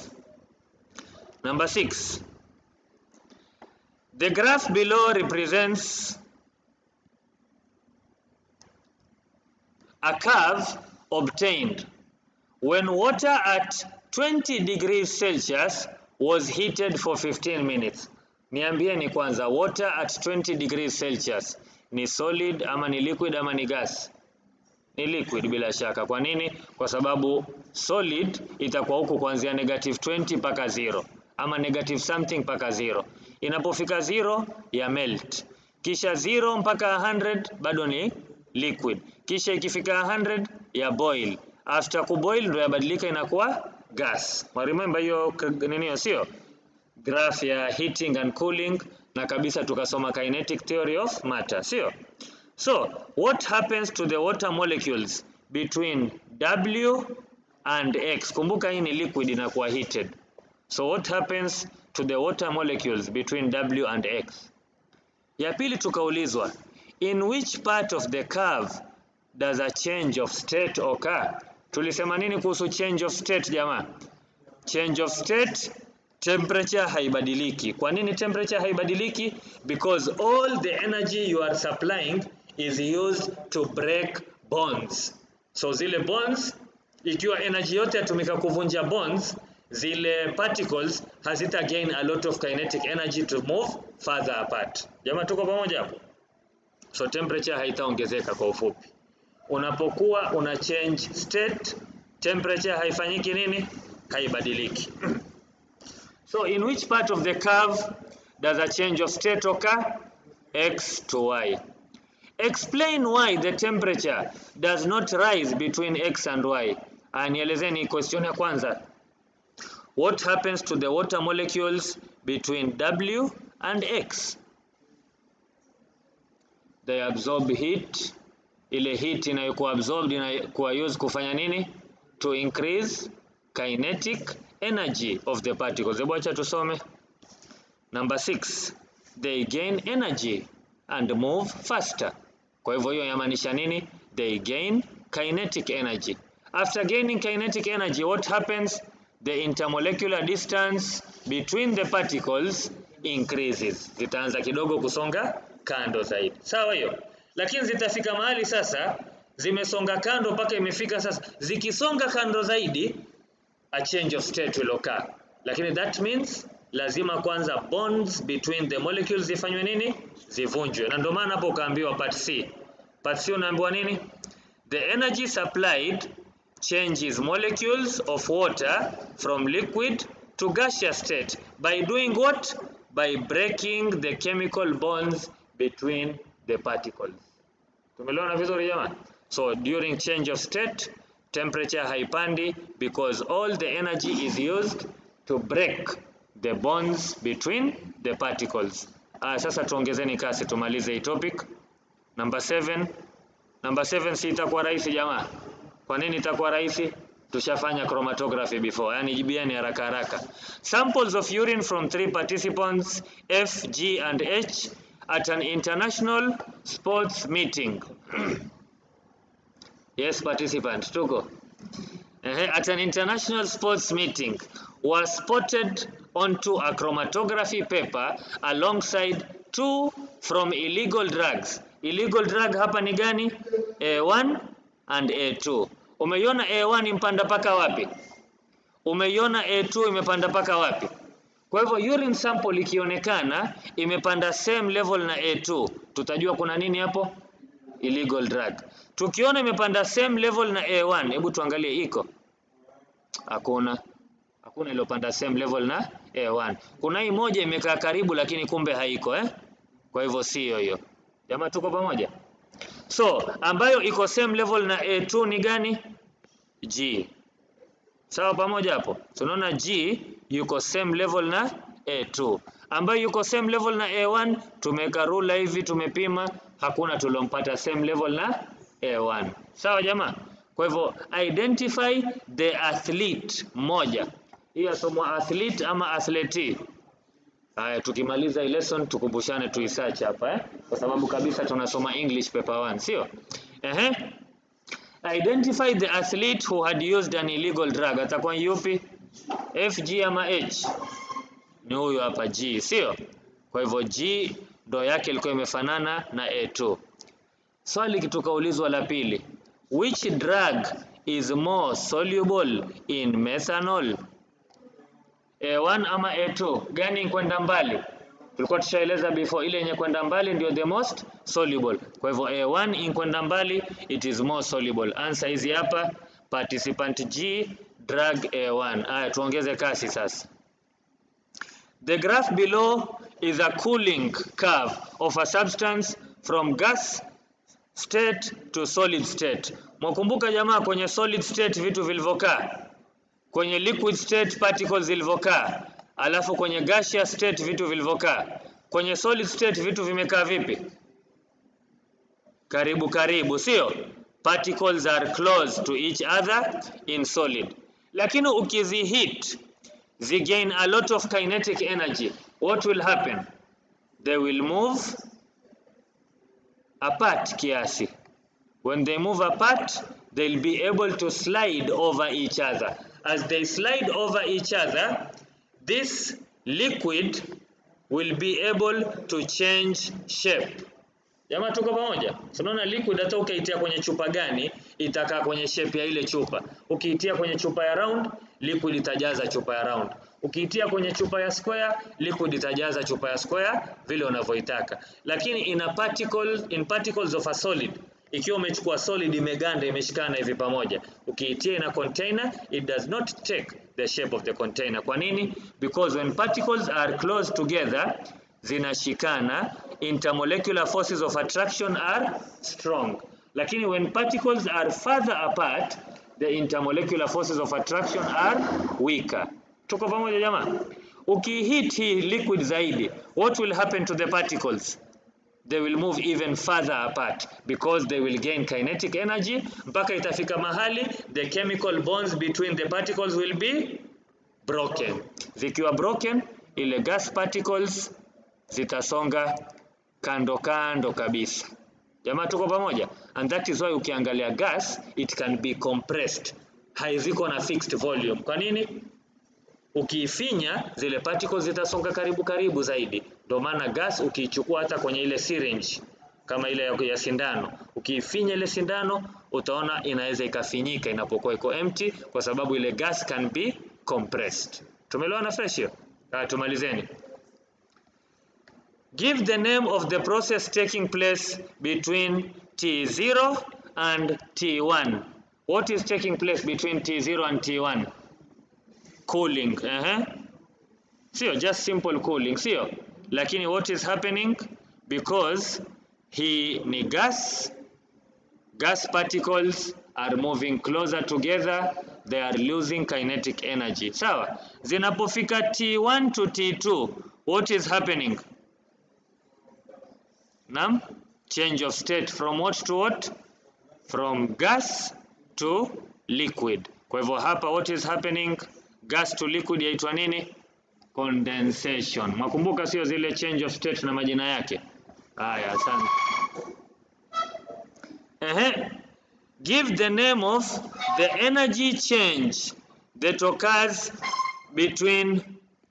Number 6. The graph below represents a curve obtained when water at 20 degrees Celsius was heated for 15 minutes. Niambieni kwanza, water at 20 degrees Celsius ni solid ama ni liquid ama ni gas? Ni liquid bila shaka. Kwa nini? Kwa sababu solid itakuwa huku kuanzia -20 mpaka 0 ama negative something mpaka 0. Inapofika 0 ya melt, kisha 0 mpaka 100 bado ni liquid, kisha ikifika 100 ya boil. After kuboil ndio yabadilika inakuwa gas. Remember hiyo nini, sio? Graph ya heating and cooling, na kabisa tukasoma kinetic theory of matter, sio? So what happens to the water molecules between W and X? Kumbuka hii ni liquid inakuwa heated. So what happens to the water molecules between W and X? Ya pili tukaulizwa, in which part of the curve does a change of state occur? Tulisema nini kuhusu change of state jamaa? Change of state, temperature haibadiliki. Kwa nini temperature haibadiliki? Because all the energy you are supplying is used to break bonds. So zile bonds, ikiwa energy yote yatumika kuvunja bonds, zile particles hazita gain a lot of kinetic energy to move further apart. Jamaa tuko pamoja hapo? So temperature haitaongezeka kwa ufupi. Unapokuwa una change state, temperature haifanyiki nini? Haibadiliki. So in which part of the curve does a change of state occur? X to Y. Explain why the temperature does not rise between X and Y. Nielezeni question ya kwanza. What happens to the water molecules between W and X? They absorb heat. Ile heat inayokuwa absorbed inakuwa used kufanya nini? To increase kinetic energy of the particles. Hebu acha tusome. Number 6. They gain energy and move faster. Kwa hivyo hiyo yamaanisha nini? They gain kinetic energy. After gaining kinetic energy, what happens? The intermolecular distance between the particles increases. Zitaanza kidogo kusonga kando zaidi. Sawa hiyo? Lakini zitafika mahali sasa zimesonga kando mpaka imefika sasa. Zikisonga kando zaidi, a change of state will occur. Lakini that means lazima kwanza bonds between the molecules zifanywe nini? Zivunjwe. Na ndio maana hapo ukaambiwa part C. Part C unaambiwa nini? The energy supplied changes molecules of water from liquid to gaseous state by doing what? By breaking the chemical bonds between the particles. Tumeelewana vizuri jamani? So during change of state, temperature haipandi because all the energy is used to break the bonds between the particles. Sasa tuongezeni kasi tumalize hii topic. Number 7. Number 7 si itakuwa rahisi jamaa. Kwa nini itakuwa rahisi? Tushafanya chromatography before. Yani jibiani haraka haraka. Samples of urine from 3 participants F, G and H at an international sports meeting. Yes, participant, tuko. At an international sports meeting was spotted onto a chromatography paper alongside 2 from illegal drugs. Illegal drug hapa ni gani? A1 and A2. Umeiona A1 impanda paka wapi? Umeiona A2 imepanda paka wapi? Kwa hivyo urine sample ikionekana imepanda same level na A2, tutajua kuna nini hapo? Illegal drug. Tukiona imepanda same level na A1, hebu tuangalie iko. Hakuna iliyopanda same level na A1. Kuna hii moja imekaa karibu lakini kumbe haiko Kwa hivyo sio hiyo. Jamaa tuko pamoja? So, ambayo iko same level na A2 ni gani? G. Sawa pamoja hapo? Tunaona G yuko same level na A2. Ambayo yuko same level na A1, tumeka rula hivi tumepima, hakuna tulompata same level na A1. Sawa jamaa? Kwa hivyo identify the athlete moja. Hii somo athlete ama athlete. Haya tukimaliza hii lesson tukumbushane tuisearch hapa kwa sababu kabisa tunasoma English paper 1, sio? Identify the athlete who had used an illegal drug. Atakuwa yupi? F, G ama H? Ni huyu hapa G, sio? Kwa hivyo G ndo yake ilikuwa imefanana na A2. Swali kitukaulizwa la pili. Which drug is more soluble in methanol? A1 ama A2? Gani kwenda mbali? Tulikuwa tushaeleza before ile yenye kwenda mbali ndio the most soluble. Kwa hivyo A1 in kwenda mbali it is more soluble. Answer hizi hapa, participant G, drug A1. Haya tuongeze kasi sasa. The graph below is a cooling curve of a substance from gas state to solid state. Mwakumbuka jamaa kwenye solid state vitu vilivyokaa, kwenye liquid state particles zilivyokaa, alafu kwenye gaseous state vitu vilivyokaa. Kwenye solid state vitu vimekaa vipi? Karibu karibu, sio? Particles are close to each other in solid. Lakini ukizihit they gain a lot of kinetic energy. What will happen? They will move apart kiasi. When they move apart, they'll be able to slide over each other. As they slide over each other, this liquid will be able to change shape. Jamaa tuko pamoja? Tunaona liquid hata ukaitia kwenye chupa gani, itakaa kwenye shape ya ile chupa. Ukiitia kwenye chupa ya round, liquid itajaza chupa ya round. Ukiitia kwenye chupa ya square, liquid itajaza chupa ya square vile unavyoitaka. Lakini in particles of a solid, ikiwa umechukua solid imeganda imeshikana hivi pamoja, ukiitia in a container, it does not take the shape of the container. Kwa nini? Because when particles are close together, zinashikana, intermolecular forces of attraction are strong. Lakini when particles are further apart, the intermolecular forces of attraction are weaker. Tuko pamoja jamaa? Ukihit hii liquid zaidi, what will happen to the particles? They will move even further apart because they will gain kinetic energy mpaka itafika mahali the chemical bonds between the particles will be broken. Zikiwa broken, ile gas particles zitasonga kando kando kabisa. Jamaa tuko pamoja? And that is why ukiangalia gas, it can be compressed. Haiziko na fixed volume. Kwa nini? Ukiifinya zile particles zitasonga karibu karibu zaidi. Ndio maana gas ukiichukua hata kwenye ile syringe, kama ile ya sindano. Ukifinya ile sindano utaona inaweza ikafinyika inapokuwa iko empty, kwa sababu ile gas can be compressed. Tumeelewana fresh hiyo? Tumalizeni. Give the name of the process taking place between T0 and T1. What is taking place between T0 and T1? Cooling. Sio, just simple cooling. Sio, lakini what is happening? Because hii ni gas particles are moving closer together, they are losing kinetic energy. Sawa, zinapofika T1 to T2, what is happening? Naam, change of state from what to what? From gas to liquid. Kwa hivyo hapa what is happening? Gas to liquid yaitwa nini? Condensation. Makumbuka sio zile change of state na majina yake. Haya, asante. Give the name of the energy change that occurs between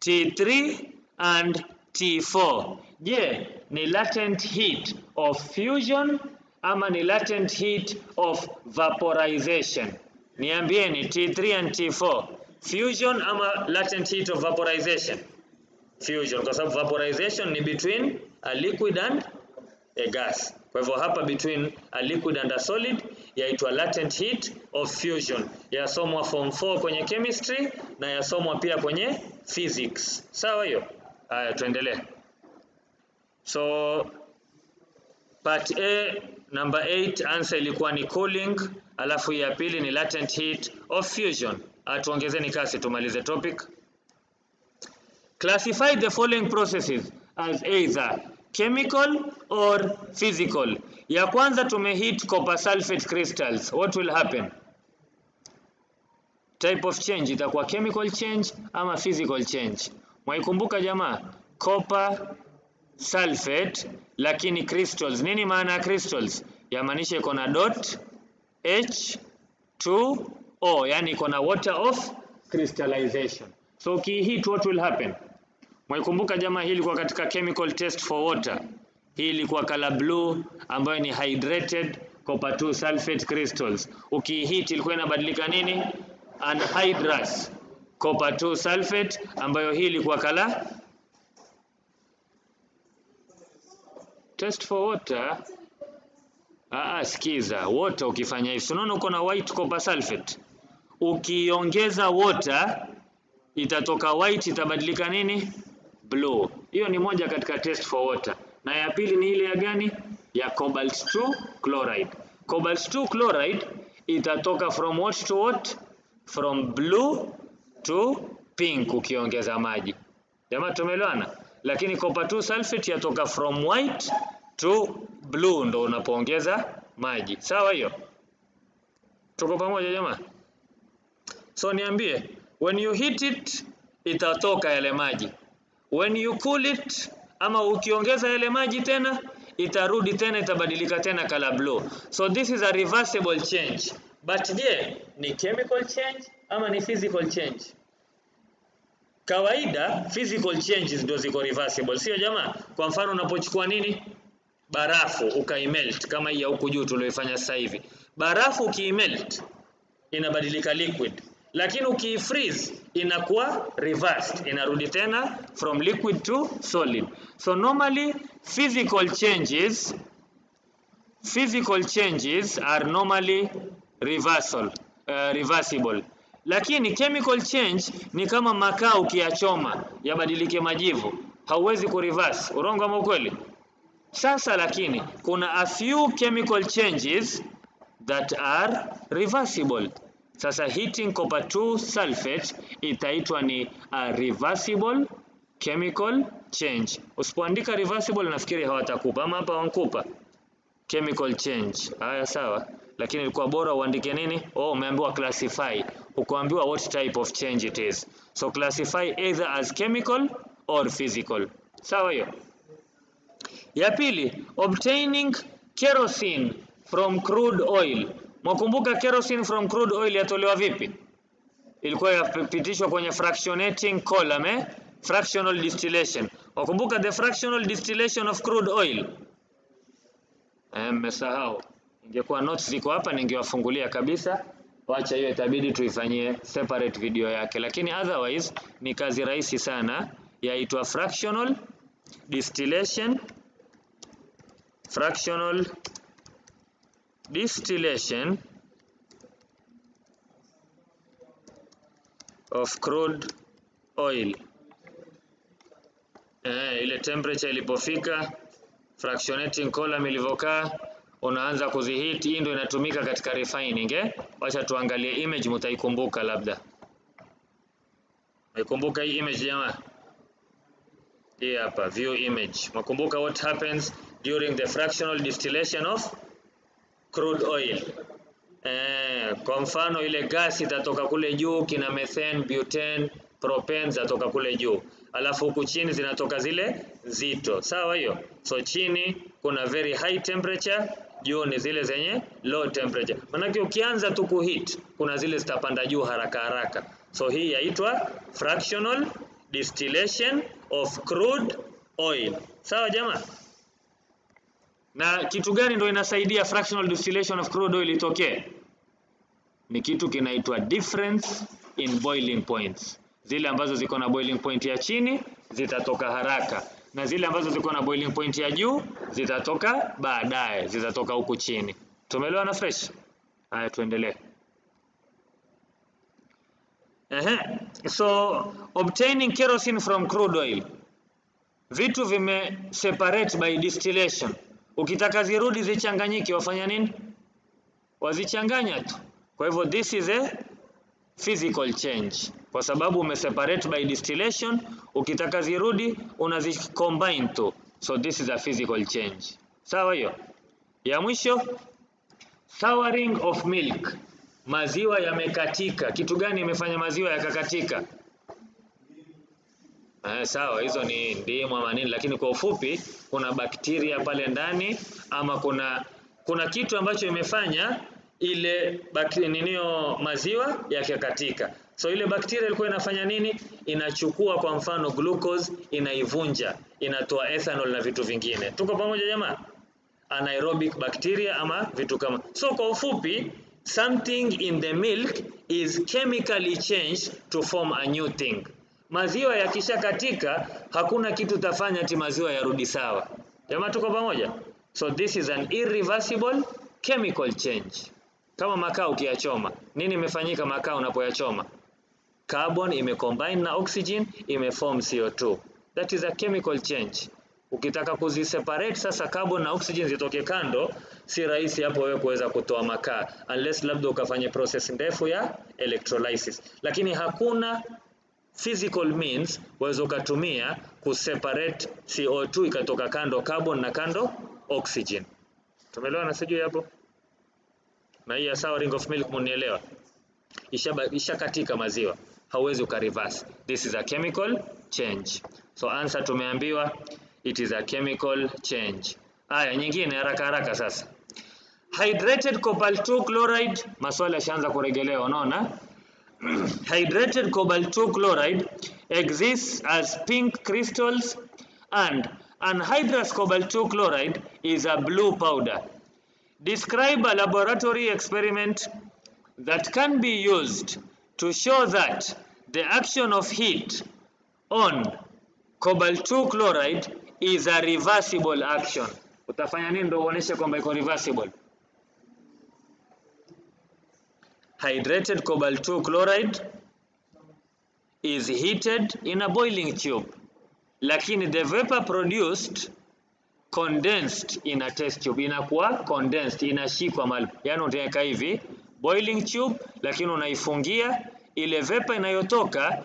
T3 and T4. Je, ni latent heat of fusion ama ni latent heat of vaporization? Niambieni, T3 and T4, fusion ama latent heat of vaporization? Fusion, kwa sababu vaporization ni between a liquid and a gas. Kwa hivyo hapa between a liquid and a solid yaitwa latent heat of fusion. Yasomwa form 4 kwenye chemistry na yasomwa pia kwenye physics. Sawa hiyo? Haya, tuendelee. So part A number 8 answer ilikuwa ni cooling, alafu ya pili ni latent heat of fusion. Tuongezeni kasi tumalize topic. Classify the following processes as either chemical or physical. Ya kwanza tumeheat copper sulfate crystals. What will happen? Type of change itakuwa chemical change ama physical change? Mwaikumbuka jamaa? Copper sulfate lakini crystals. Nini maana ya crystals? Yamaanisha iko na dot H2O, yani iko na water of crystallization. So ukiheat what will happen? Mwaikumbuka jamaa, hii ilikuwa katika chemical test for water. Hii ilikuwa color blue ambayo ni hydrated copper 2 sulfate crystals. Ukiheat ilikuwa inabadilika nini? Anhydrous copper 2 sulfate ambayo hii ilikuwa color test for water. Sikiza, water ukifanya hivi, unaona uko na white copper sulfate. Ukiongeza water itatoka white, itabadilika nini? Blue. Hiyo ni moja katika test for water. Na ya pili ni ile ya gani? Ya cobalt 2 chloride. Cobalt 2 chloride itatoka from what to what? From blue to pink ukiongeza maji. Jamaa tumeelewana? Lakini copper 2 sulfate yatoka from white to blue ndo unapoongeza maji. Sawa hiyo? Tuko pamoja jamaa? So niambie, when you heat it itatoka yale maji. When you cool it ama ukiongeza yale maji tena itarudi tena, itabadilika tena color blue. So this is a reversible change. But je, ni chemical change ama ni physical change? Kawaida physical changes ndio ziko reversible, sio jamaa? Kwa mfano unapochukua nini? Barafu ukaimelt kama hii huku juu tulioifanya sasa hivi. Barafu ukiimelt inabadilika liquid. Lakini ukifreeze inakuwa reversed, inarudi tena from liquid to solid. So normally physical changes are normally reversible. Lakini chemical change ni kama makaa ukiyachoma yabadilike majivu, hauwezi kureverse. Urongo ama ukweli? Sasa lakini kuna a few chemical changes that are reversible. Sasa heating copper 2 sulfate itaitwa ni a reversible chemical change. Usipoandika reversible nafikiri hawatakupa, ama hapa wankupa chemical change. Haya sawa, lakini ilikuwa bora uandike nini? Umeambiwa classify, ukuambiwa what type of change it is. So classify either as chemical or physical. Sawa hiyo? Ya pili, obtaining kerosene from crude oil. Mwakumbuka kerosene from crude oil yatolewa vipi? Ilikuwa yapitishwa kwenye fractionating column, fractional distillation. Wakumbuka the fractional distillation of crude oil? Mmesahau. Ingekuwa notes ziko hapa ningewafungulia kabisa. Wacha hiyo itabidi tuifanyie separate video yake, lakini otherwise ni kazi rahisi sana. Yaitwa fractional distillation of crude oil. Ile temperature ilipofika, fractionating column ilivyokaa, unaanza kuzihit. Hii ndio inatumika katika refining. Wacha tuangalie image, mtaikumbuka labda. Maikumbuka hii image jamaa? Hii hapa view image. Makumbuka what happens during the fractional distillation of crude oil. Kwa mfano ile gas itatoka kule juu, kina methane, butane, propane zatoka kule juu. Alafu huku chini zinatoka zile zito. Sawa hiyo? So chini kuna very high temperature, juu ni zile zenye low temperature. Manake ukianza tu kuheat, kuna zile zitapanda juu haraka haraka. So hii yaitwa fractional distillation of crude oil. Sawa jamaa? Na kitu gani ndio inasaidia fractional distillation of crude oil itokee? Ni kitu kinaitwa difference in boiling points. Zile ambazo ziko na boiling point ya chini zitatoka haraka, na zile ambazo ziko na boiling point ya juu zitatoka baadaye, zitatoka huku chini. Tumeelewana fresh? Haya, tuendelee. So obtaining kerosene from crude oil, vitu vime separate by distillation. Ukitaka zirudi zichanganyike, wafanya nini? Wazichanganya tu. Kwa hivyo this is a physical change, kwa sababu umeseparate by distillation. Ukitaka zirudi unazicombine tu. So this is a physical change. Sawa hiyo? Ya mwisho, souring of milk. Maziwa yamekatika. Kitu gani imefanya maziwa yakakatika? Sawa, hizo ni ndimu ama nini, lakini kwa ufupi kuna bakteria pale ndani, ama kuna kitu ambacho imefanya ile maziwa yakakatika. So ile bakteria ilikuwa inafanya nini? Inachukua kwa mfano glucose, inaivunja, inatoa ethanol na vitu vingine. Tuko pamoja jamaa? Anaerobic bacteria ama vitu kama. So kwa ufupi, something in the milk is chemically changed to form a new thing. Maziwa yakishakatika, hakuna kitu tafanya ati maziwa yarudi sawa. Jamaa tuko pamoja? So this is an irreversible chemical change. Kama makaa ukiyachoma, nini imefanyika makaa unapoyachoma? Carbon imecombine na oxygen, imeform CO2. That is a chemical change. Ukitaka kuziseparate sasa carbon na oxygen zitoke kando, si rahisi hapo wewe kuweza kutoa makaa, unless labda ukafanye process ndefu ya electrolysis. Lakini hakuna physical means waweza kutumia kuseparate CO2 ikatoka kando carbon na kando oxygen. Tumeelewa na sijui hapo? Na hii ya souring of milk mnielewa? Isha katika maziwa, hauwezi ukareverse. This is a chemical change. So answer tumeambiwa it is a chemical change. Haya, nyingine haraka haraka sasa. Hydrated cobalt 2 chloride, maswali yashaanza kurejelewa, unaona? Hydrated cobalt 2 chloride exists as pink crystals, and anhydrous cobalt 2 chloride is a blue powder. Describe a laboratory experiment that can be used to show that the action of heat on cobalt 2 chloride is a reversible action. Utafanya nini ndio uoneshe kwamba iko reversible? Hydrated cobalt 2 chloride is heated in a boiling tube, lakini the vapor produced condensed in a test tube. Inakuwa condensed, inashikwa mahali. Yaani utaweka hivi boiling tube, lakini unaifungia, ile vapor inayotoka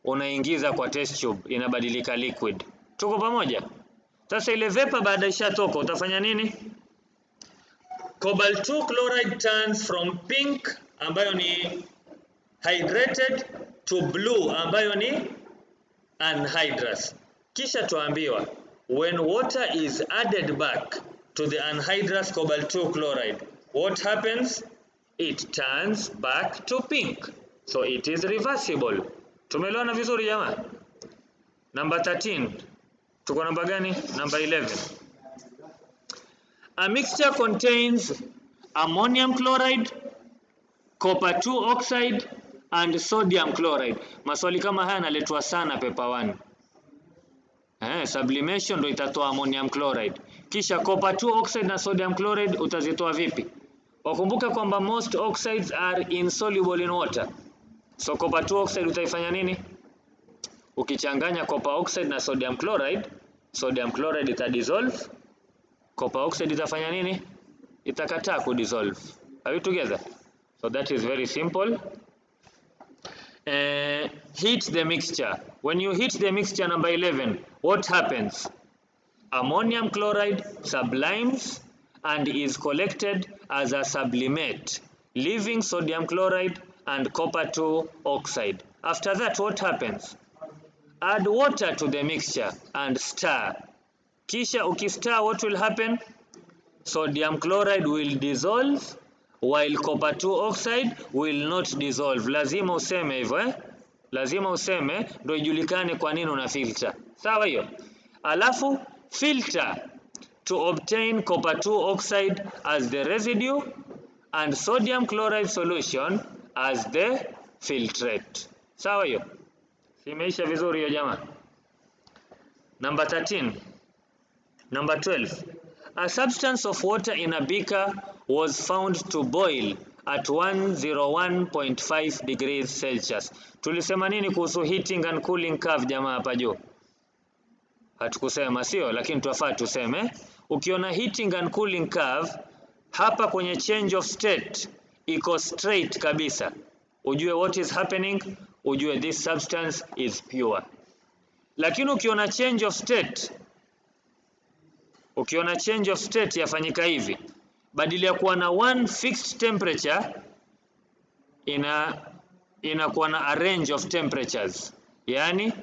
unaingiza kwa test tube, inabadilika liquid. Tuko pamoja? Sasa ile vapor baada ishatoka utafanya nini? Cobalt 2 chloride turns from pink ambayo ni hydrated to blue ambayo ni anhydrous. Kisha tuambiwa when water is added back to the anhydrous cobalt 2 chloride, what happens? It turns back to pink. So it is reversible. Tumeelewana vizuri jamaa? Number 13. Tuko namba gani? Number 11. A mixture contains ammonium chloride, copper 2 oxide and sodium chloride. Maswali kama haya yanaletwa sana paper 1. Sublimation ndio itatoa ammonium chloride. Kisha copper 2 oxide na sodium chloride utazitoa vipi? Wakumbuka kwamba most oxides are insoluble in water. So copper 2 oxide utaifanya nini? Ukichanganya copper oxide na sodium chloride ita dissolve. Copper oxide itafanya nini? Itakataa ku dissolve. Are we together? So that is very simple. Heat the mixture. When you heat the mixture number 11, what happens? Ammonium chloride sublimes and is collected as a sublimate, leaving sodium chloride and copper 2 oxide. After that, what happens? Add water to the mixture and stir. Kisha ukistir, what will happen? Sodium chloride will dissolve while copper 2 oxide will not dissolve. Lazima useme hivyo Lazima useme ndio ijulikane kwa nini una filter. Sawa hiyo? Alafu filter to obtain copper 2 oxide as the residue and sodium chloride solution as the filtrate. Sawa hiyo? Simeisha vizuri hiyo jamaa. Number 13. Number 12. A substance of water in a beaker was found to boil at 101.5 degrees Celsius. Tulisema nini kuhusu heating and cooling curve jamaa hapa juu? Hatukusema sio, lakini tuwafaa tuseme. Ukiona heating and cooling curve hapa kwenye change of state iko straight kabisa, ujue what is happening, ujue this substance is pure. Lakini ukiona change of state yafanyika hivi, badala ya kuwa na one fixed temperature inakuwa na a range of temperatures, yani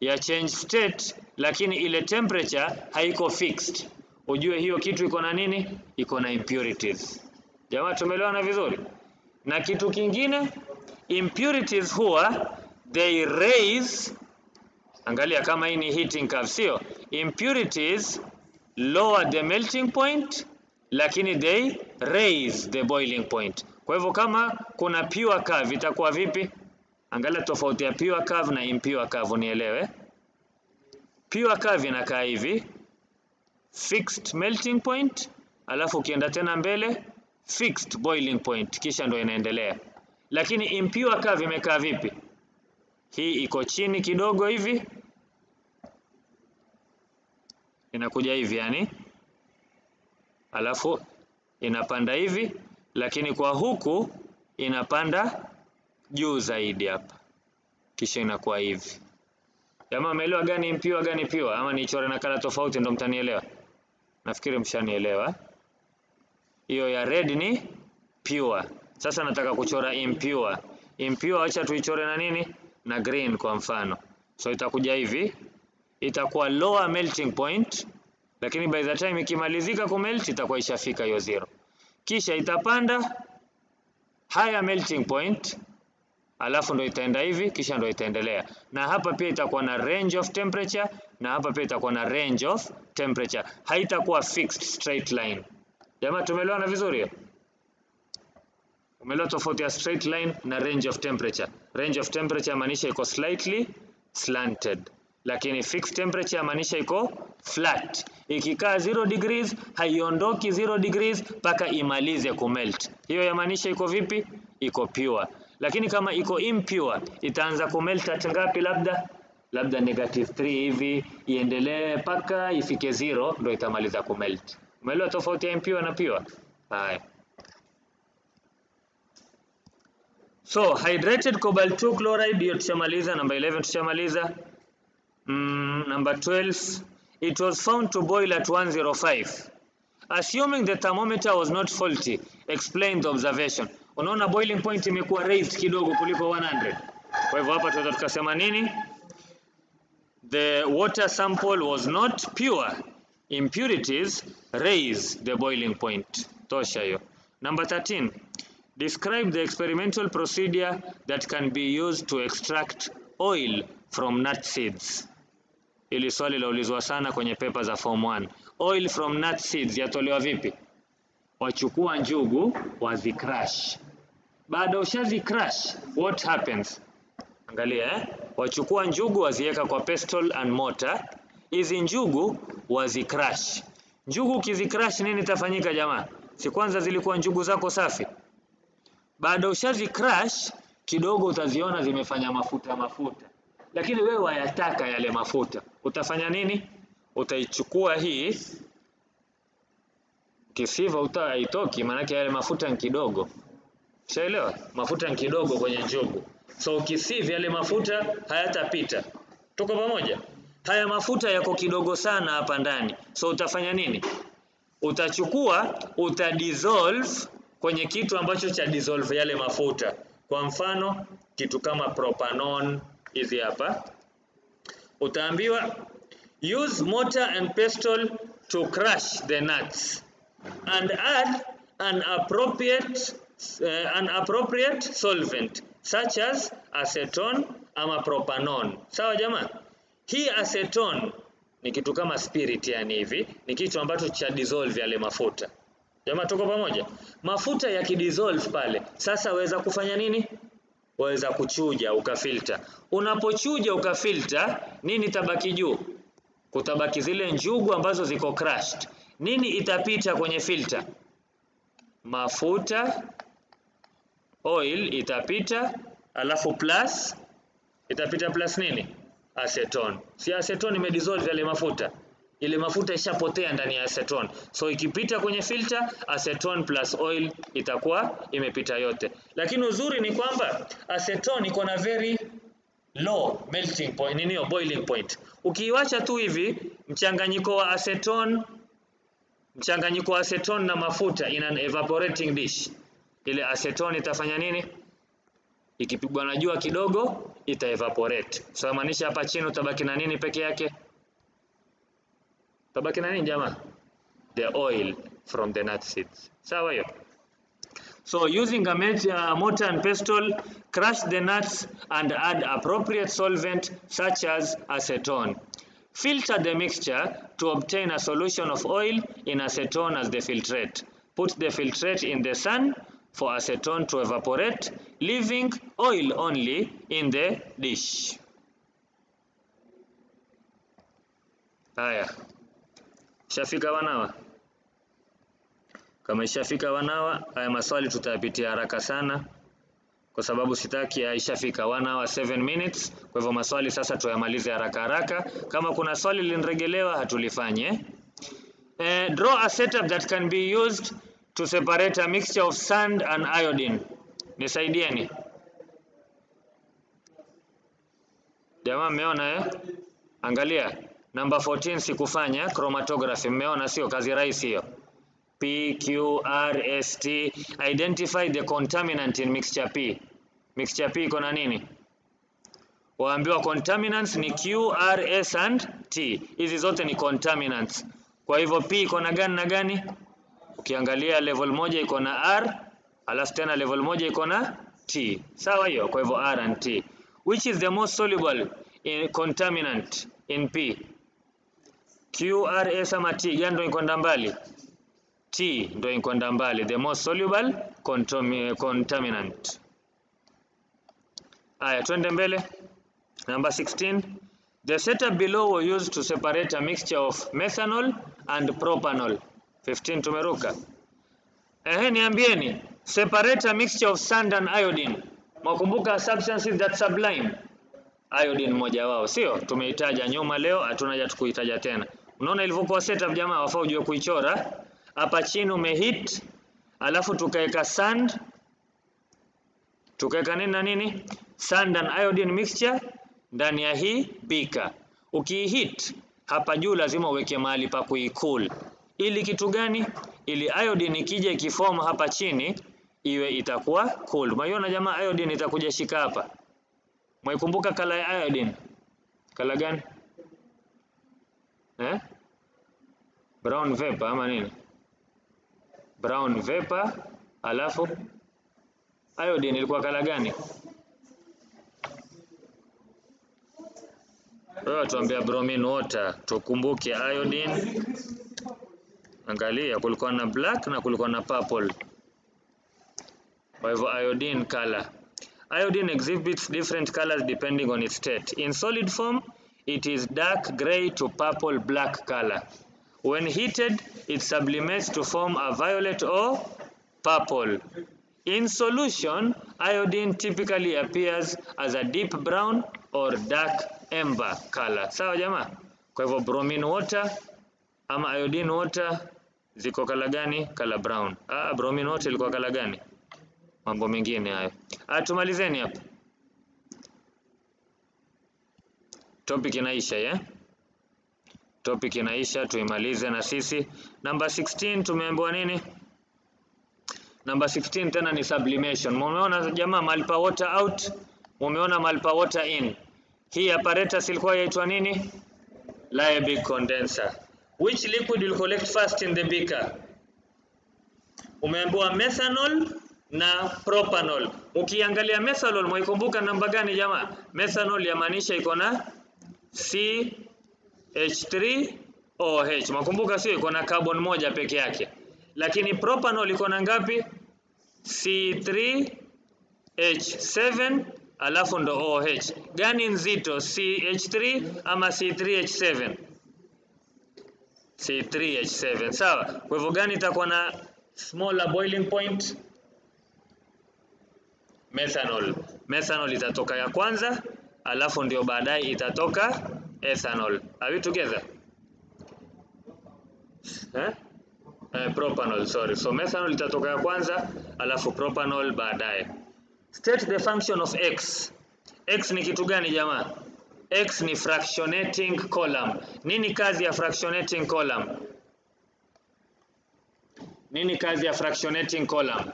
ya change state lakini ile temperature haiko fixed, ujue hiyo kitu iko na nini? Iko na impurities. Jamaa tumeelewana vizuri? Na kitu kingine, impurities huwa they raise, angalia kama hii ni heating curve sio? Impurities lower the melting point lakini they raise the boiling point. Kwa hivyo kama kuna pure curve itakuwa vipi? Angalia tofauti ya pure curve na impure curve nielewe. Pure curve inakaa hivi, fixed melting point, alafu ukienda tena mbele fixed boiling point, kisha ndo inaendelea. Lakini impure curve imekaa vipi? Hii iko chini kidogo hivi, inakuja hivi yani, alafu inapanda hivi, lakini kwa huku inapanda juu zaidi hapa, kisha inakuwa hivi. Jamaa umeelewa gani impure gani pure? Ama nichore na kala tofauti ndo mtanielewa? Nafikiri mshanielewa. Hiyo ya red ni pure. Sasa nataka kuchora impure. Impure acha tuichore na nini? Na green kwa mfano. So itakuja hivi, itakuwa lower melting point, lakini by the time ikimalizika kumelt itakuwa ishafika hiyo zero. Kisha itapanda higher melting point, alafu ndo itaenda hivi, kisha ndo itaendelea. Na hapa pia itakuwa na range of temperature, na hapa pia itakuwa na range of temperature. Haitakuwa fixed straight line. Jamaa tumeelewana vizuri hiyo? Umeelewa tofauti ya straight line na range of temperature? Range of temperature maanisha iko slightly slanted, lakini fixed temperature maanisha iko flat. Ikikaa 0 degrees haiondoki 0 degrees paka imalize kumelt. Hiyo yamaanisha iko vipi? Iko pure. Lakini kama iko impure itaanza kumelt at ngapi? Labda -3 hivi, iendelee paka ifike 0 ndio itamaliza kumelt. Umeelewa tofauti ya impure na pure? Haya. So hydrated cobalt 2 chloride hiyo tushamaliza. Number 11 tushamaliza. Number 12, it was found to boil at 105. Assuming the thermometer was not faulty, explain the observation. Unaona boiling point imekuwa raised kidogo kuliko 100. Kwa hivyo hapa tunaweza tukasema nini? The water sample was not pure. Impurities raise the boiling point. Tosha hiyo. Number 13, describe the experimental procedure that can be used to extract oil from nut seeds. Ili swali laulizwa sana kwenye pepa za form 1. Oil from nut seeds yatolewa vipi? Wachukua njugu wazicrush. Baada ushazicrush, what happens? Angalia wachukua njugu waziweka kwa pestle and mortar. Hizi njugu wazicrush. Njugu ukizicrush nini itafanyika jamaa? Si kwanza zilikuwa njugu zako safi? Baada ushazicrush kidogo utaziona zimefanya mafuta. Lakini wewe wayataka yale mafuta. Utafanya nini? Utaichukua hii kisiva utaitoki maana yale mafuta ni kidogo. Ushaelewa? Mafuta ni kidogo kwenye njugu. So ukisivi yale mafuta hayatapita. Tuko pamoja? Haya mafuta yako kidogo sana hapa ndani. So utafanya nini? Utachukua, utadissolve kwenye kitu ambacho cha dissolve yale mafuta. Kwa mfano, kitu kama propanol hizi hapa. Utaambiwa use mortar and pestle to crush the nuts and add an appropriate solvent such as acetone ama propanol. Sawa jamaa? Hii acetone ni kitu kama spirit yani hivi, ni kitu ambacho cha dissolve yale mafuta. Jamaa tuko pamoja? Mafuta yakidissolve pale, sasa waweza kufanya nini? Waweza kuchuja ukafilter. Unapochuja ukafilter, nini tabaki juu? Kutabaki zile njugu ambazo ziko crushed. Nini itapita kwenye filter? Mafuta, oil itapita, alafu plus itapita plus nini? Acetone. Si acetone imedissolve yale mafuta. Ile mafuta ishapotea ndani ya acetone. So ikipita kwenye filter, acetone plus oil itakuwa imepita yote. Lakini uzuri ni kwamba acetone iko na very low melting point, boiling point. Ukiiacha tu hivi, mchanganyiko wa acetone na mafuta in an evaporating dish. Ile acetone itafanya nini? Ikipigwa na jua kidogo ita evaporate. So maanisha hapa chini utabaki na nini peke yake? Tabaki na nini jamaa? The oil from the nut seeds. Sawa hiyo? So using a mortar and pestle, crush the nuts and add appropriate solvent such as acetone. Filter the mixture to obtain a solution of oil in acetone as the filtrate. Put the filtrate in the sun for acetone to evaporate, leaving oil only in the dish. Haya. Shafika wanawa? Kama ishafika wanawa, haya maswali tutayapitia haraka sana kwa sababu sitaki ishafika 1 hour 7 minutes. Kwa hivyo maswali sasa tuyamalize haraka. Kama kuna swali linregelewa hatulifanye. Draw a setup that can be used to separate a mixture of sand and iodine. Nisaidieni. Jamaa mmeona Angalia. Number 14 sikufanya chromatography. Mmeona sio kazi rahisi hiyo. P, Q, R, S, T. Identify the contaminant in mixture P. Mixture P iko na nini? Waambiwa contaminants ni Q, R, S and T. Hizi zote ni contaminants. Kwa hivyo P iko na gani na gani? Ukiangalia level moja iko na R, alafu tena level moja iko na T. Sawa hiyo? Kwa hivyo R and T. Which is the most soluble in contaminant in P? Q, R, S ama T? Gani ndio ikwenda mbali? T ndio ikwenda mbali. The most soluble contaminant. Aya, twende mbele. Number 16. The setup below was used to separate a mixture of methanol and propanol. 15 tumeruka. Niambieni, separate a mixture of sand and iodine. Mwakumbuka substances that sublime? Iodine moja wao, sio? Tumeitaja nyuma leo, hatuna haja tukuitaja tena. Unaona ilivyokuwa setup jamaa, wafaa ujue kuichora. Hapa chini umehit, alafu tukaweka sand. Tukaweka nini na nini? Sand and iodine mixture ndani ya hii pika. Ukihit hapa juu lazima uweke mahali pa kuicool. Ili kitu gani? Ili iodine ikija ikiform hapa chini iwe itakuwa cool. Umeona jamaa, iodine itakuja shika hapa. Mwikumbuka kala ya iodine? Kala gani? Brown vapor ama nini? Brown vapor, alafu iodine ilikuwa kala gani? Wewe tuambia bromine water, tukumbuke iodine. Angalia kulikuwa na black na kulikuwa na purple. Kwa hivyo iodine color. Iodine exhibits different colors depending on its state. In solid form, it is dark gray to purple black color. When heated, it sublimates to form a violet or purple. In solution, iodine typically appears as a deep brown or dark amber color. Sawa jamaa? Kwa hivyo bromine water ama iodine water ziko kala gani? Kala brown. Bromine water ilikuwa kala gani? Mambo mengine hayo. Tumalizeni hapo. Topic inaisha, Topic inaisha, tuimalize na sisi. Number 16 tumeambiwa nini? Number 16 tena ni sublimation. Mumeona jamaa mahali pa water out, mumeona mahali pa water in. Hii apparatus ilikuwa yaitwa nini? Liebig condenser. Which liquid will collect first in the beaker? Umeambiwa methanol na propanol. Ukiangalia methanol mwikumbuka namba gani jamaa? Methanol yamaanisha iko na CH3OH. Mkumbuka sio iko na carbon moja peke yake. Lakini propanol iko na ngapi? C3H7 alafu ndo OH. Gani nzito? CH3 ama C3H7? C3H7. Sawa. Kwa hivyo gani itakuwa na smaller boiling point? Methanol. Methanol itatoka ya kwanza, alafu ndio baadaye itatoka ethanol. Are we together? Propanol, sorry. So methanol itatoka ya kwanza, alafu propanol baadaye. State the function of X. X ni kitu gani jamaa? X ni fractionating column. Nini kazi ya fractionating column? Nini kazi ya fractionating column?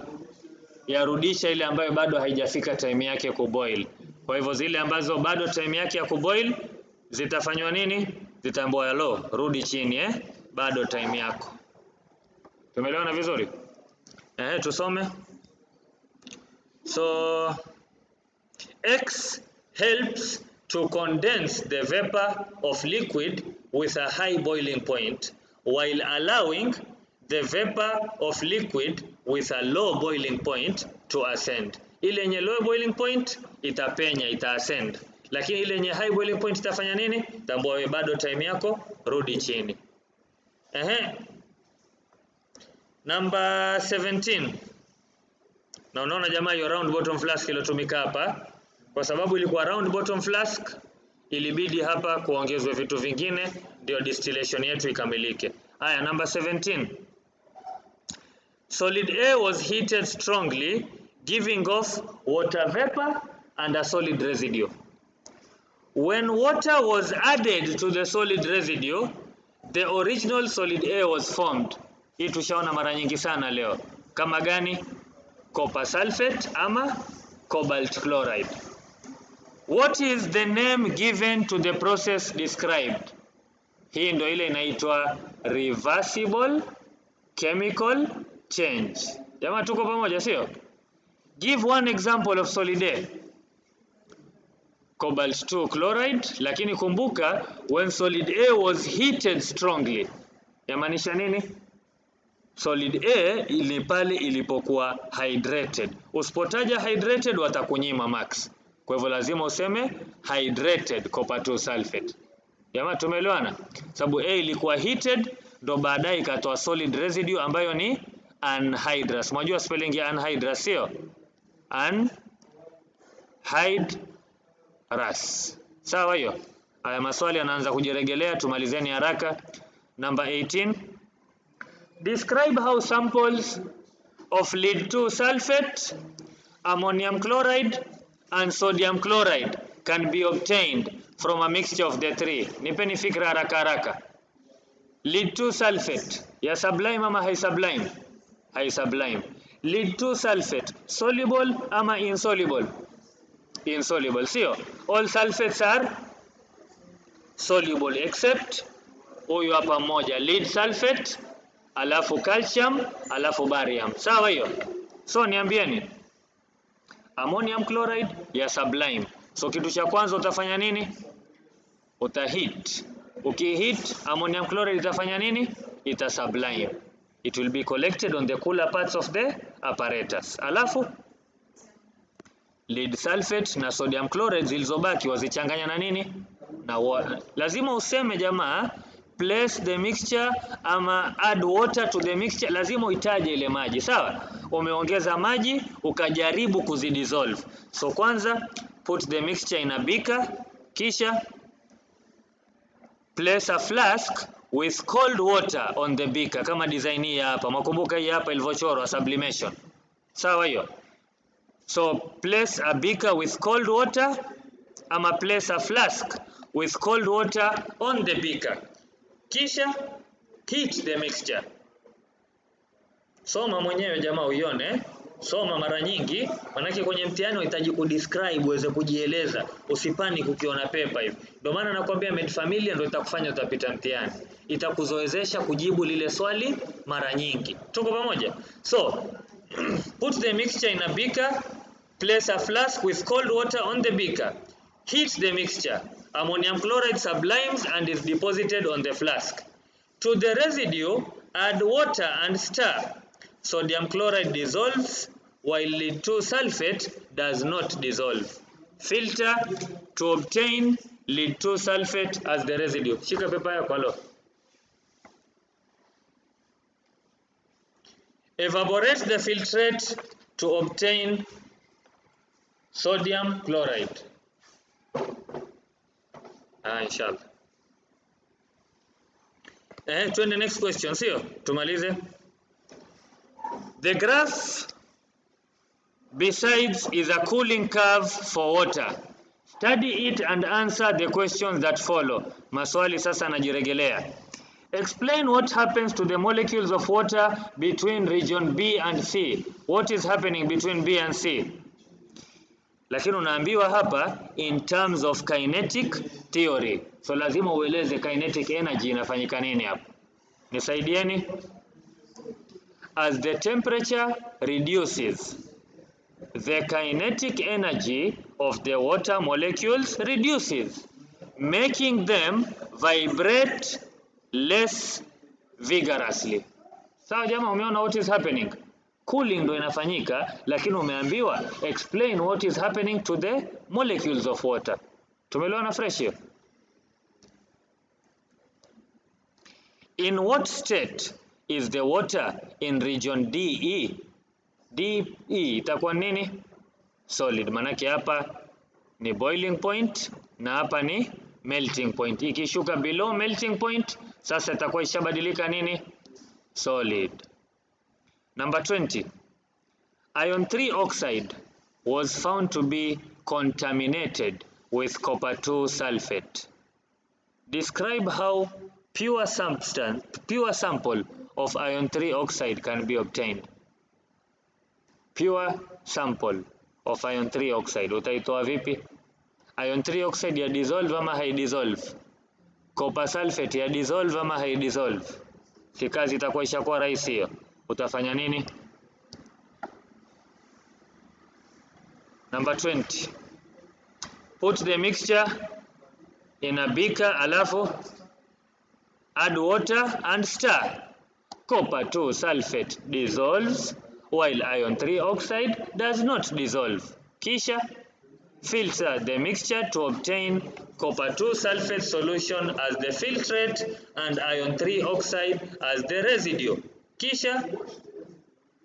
Yarudisha ile ambayo bado haijafika time yake kuboil. Kwa hivyo zile ambazo bado time yake ya kuboil zitafanywa nini? Zitaambiwa low, rudi chini bado time yako. Tumeelewana vizuri? Tusome. So X helps to condense the vapor of liquid with a high boiling point while allowing the vapor of liquid with a low boiling point to ascend. Ile yenye low boiling point itapenya, ita-ascend. Lakini ile yenye high boiling point itafanya nini? Tambua wewe bado time yako, rudi chini. Number 17. Na unaona jamaa hiyo round bottom flask iliyotumika hapa, kwa sababu ilikuwa round bottom flask, ilibidi hapa kuongezwe vitu vingine ndio distillation yetu ikamilike. Haya, number 17. Solid A was heated strongly, giving off water vapor and a solid residue. When water was added to the solid residue, the original solid A was formed. Hii tushaona mara nyingi sana leo. Kama gani? Copper sulfate ama cobalt chloride. What is the name given to the process described? Hii ndio ile inaitwa reversible chemical change. Jamaa tuko pamoja sio? Give one example of solid A. Cobalt 2 chloride, lakini kumbuka when solid A was heated strongly. Yamaanisha nini? Solid A ili pale ilipokuwa hydrated. Usipotaja hydrated watakunyima max. Kwa hivyo lazima useme hydrated copper 2 sulfate. Jamaa tumeelewana? Sababu A ilikuwa heated ndo baadaye ikatoa solid residue ambayo ni anhydrous. Unajua spelling ya anhydrous sio? Anhydrous. Sawa hiyo? Haya maswali yanaanza kujirejelea, tumalizeni haraka. Number 18. Describe how samples of lead 2 sulfate, ammonium chloride and sodium chloride can be obtained from a mixture of the three. Nipeni fikra haraka haraka. Lead 2 sulfate ya sublime ama high sublime? High sublime. Lead 2 sulfate soluble ama insoluble? Insoluble, sio? All sulfates are soluble except huyu hapa moja, lead sulfate, alafu calcium, alafu barium. Sawa hiyo? So niambieni. Ammonium chloride ya sublime. So kitu cha kwanza utafanya nini? Utahit. Ukihit, ammonium chloride itafanya nini? Ita sublime. It will be collected on the cooler parts of the apparatus. Alafu lead sulfate na sodium chloride zilizobaki wazichanganya na nini? Na water. Lazima useme jamaa, place the mixture ama add water to the mixture, lazima uitaje ile maji. Sawa? Umeongeza maji ukajaribu kuzidissolve. So kwanza put the mixture in a beaker, kisha place a flask with cold water on the beaker kama design hii hapa. Makumbuka hii hapa ilivyochorwa sublimation. Sawa hiyo? So place a beaker with cold water ama place a flask with cold water on the beaker. Kisha heat the mixture. Soma mwenyewe jamaa uione. Soma mara nyingi, manake kwenye mtihani unahitaji kudescribe uweze kujieleza, usipanic ukiona paper hivi. Ndio maana nakwambia med familia ndio itakufanya utapita mtihani. Itakuzoezesha kujibu lile swali mara nyingi. Tuko pamoja? So, put the mixture in a beaker, place a flask with cold water on the beaker. Heat the mixture. Ammonium chloride sublimes and is deposited on the flask. To the residue, add water and stir. Sodium chloride dissolves while lead 2 sulfate does not dissolve. Filter to obtain lead 2 sulfate as the residue. Shika pepa yako alo. Evaporate the filtrate to obtain sodium chloride. Inshallah. To the next question, sio? Tumalize. The graph besides is a cooling curve for water. Study it and answer the questions that follow. Maswali sasa najiregelea. Explain what happens to the molecules of water between region B and C. What is happening between B and C? Lakini unaambiwa hapa in terms of kinetic theory. So lazima ueleze kinetic energy inafanyika nini hapa. Nisaidieni. As the temperature reduces, the kinetic energy of the water molecules reduces, making them vibrate less vigorously. Sawa jamaa, umeona what is happening? Cooling ndo inafanyika, lakini umeambiwa explain what is happening to the molecules of water. Tumeelewana fresh hiyo? In what state is the water in region DE? DE itakuwa nini? Solid. Manake hapa ni boiling point na hapa ni melting point. Ikishuka below melting point, sasa itakuwa ishabadilika nini? Solid. Number 20. Iron 3 oxide was found to be contaminated with copper 2 sulfate. Describe how pure sample of iron 3 oxide can be obtained. Pure sample of iron 3 oxide utaitoa vipi? Iron 3 oxide ya dissolve ama hai dissolve? Copper sulfate ya dissolve ama hai dissolve? Si kazi itakuwa ishakuwa rahisi hiyo. Utafanya nini? Number 20. Put the mixture in a beaker, alafu add water and stir. Copper 2 sulfate dissolves while iron 3 oxide does not dissolve. Kisha filter the mixture to obtain copper 2 sulfate solution as the filtrate and iron 3 oxide as the residue. Kisha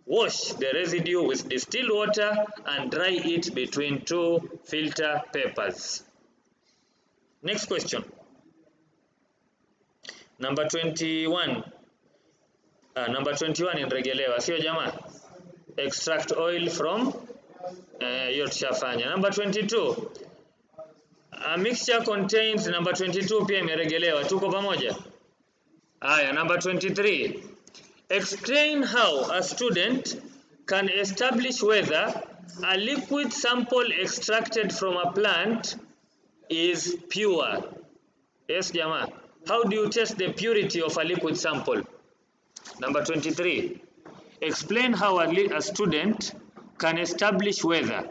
wash the residue with distilled water and dry it between 2 filter papers. Next question. Number 21. Number 21 inregelewa, sio jamaa? Extract oil from hiyo tushafanya. Number 22. A mixture contains, number 22 pia imeregelewa. Tuko pamoja? Haya, number 23. Explain how a student can establish whether a liquid sample extracted from a plant is pure. Yes, jamaa. How do you test the purity of a liquid sample? Number 23. Explain how a student can establish whether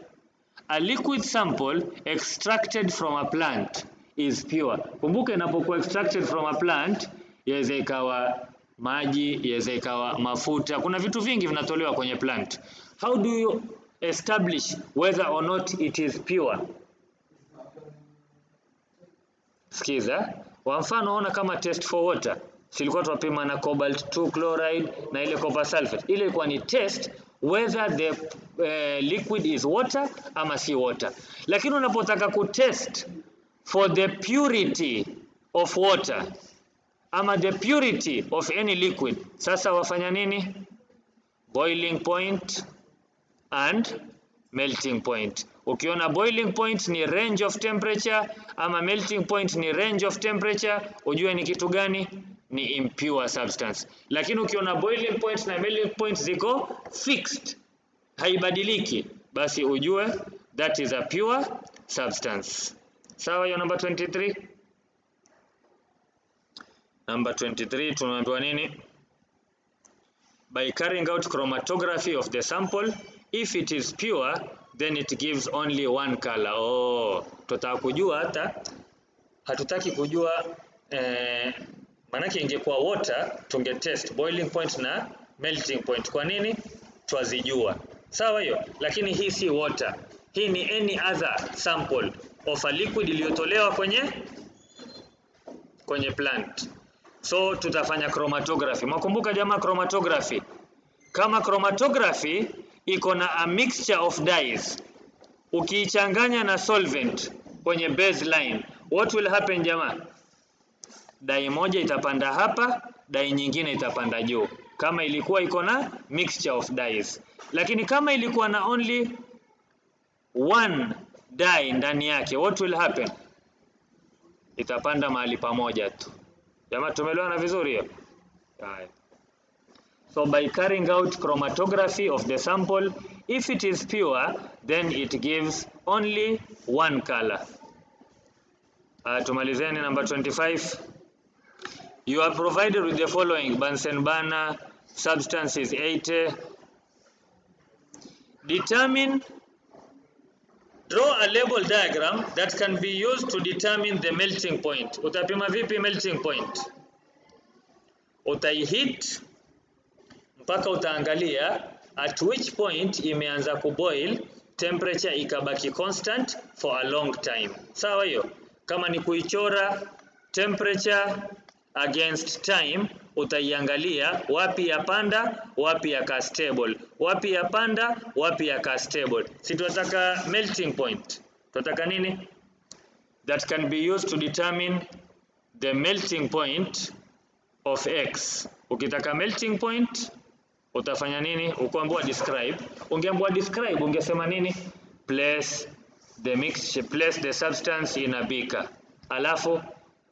a liquid sample extracted from a plant is pure. Kumbuka inapokuwa extracted from a plant, yaweza ikawa maji, yaweza ikawa mafuta. Kuna vitu vingi vinatolewa kwenye plant. How do you establish whether or not it is pure? Sikiza, kwa mfano ona kama test for water. Silikuwa tunapima na cobalt 2 chloride na ile copper sulfate. Ile ilikuwa ni test whether the liquid is water ama si water. Lakini unapotaka kutest for the purity of water ama the purity of any liquid, sasa wafanya nini? Boiling point and melting point. Ukiona boiling point ni range of temperature ama melting point ni range of temperature, ujue ni kitu gani? Ni impure substance. Lakini ukiona boiling point na melting point ziko fixed, haibadiliki, basi ujue that is a pure substance. Sawa hiyo number 23? Number 23 tunaambiwa nini? By carrying out chromatography of the sample, if it is pure, then it gives only one color. Oh, tutaka kujua hata hatutaki kujua manake ingekuwa water tunge test boiling point na melting point. Kwa nini? Twazijua. Sawa hiyo, lakini hii si water. Hii ni any other sample of a liquid iliyotolewa kwenye plant. So tutafanya chromatography. Mwakumbuka jamaa chromatography? Kama chromatography iko na a mixture of dyes, ukiichanganya na solvent kwenye baseline, what will happen jamaa? Dye moja itapanda hapa, dye nyingine itapanda juu, kama ilikuwa iko na mixture of dyes. Lakini kama ilikuwa na only one dye ndani yake, what will happen? Itapanda mahali pamoja tu. Jamaa tumeelewana vizuri hiyo? Haya. So by carrying out chromatography of the sample, if it is pure, then it gives only one color. Tumalizeni number 25. You are provided with the following: Bunsen burner, substance is 80. Draw a label diagram that can be used to determine the melting point. Utapima vipi melting point? Utaihit mpaka utaangalia at which point imeanza kuboil, temperature ikabaki constant for a long time. Sawa hiyo? Kama ni kuichora temperature against time, utaiangalia wapi ya panda, wapi ya ka stable, wapi ya panda, wapi ya ka stable. Si tunataka melting point. Tunataka nini? That can be used to determine the melting point of X. Ukitaka melting point utafanya nini? Ukiambiwa describe, ungeambiwa describe ungesema nini? Place the substance in a beaker. Alafu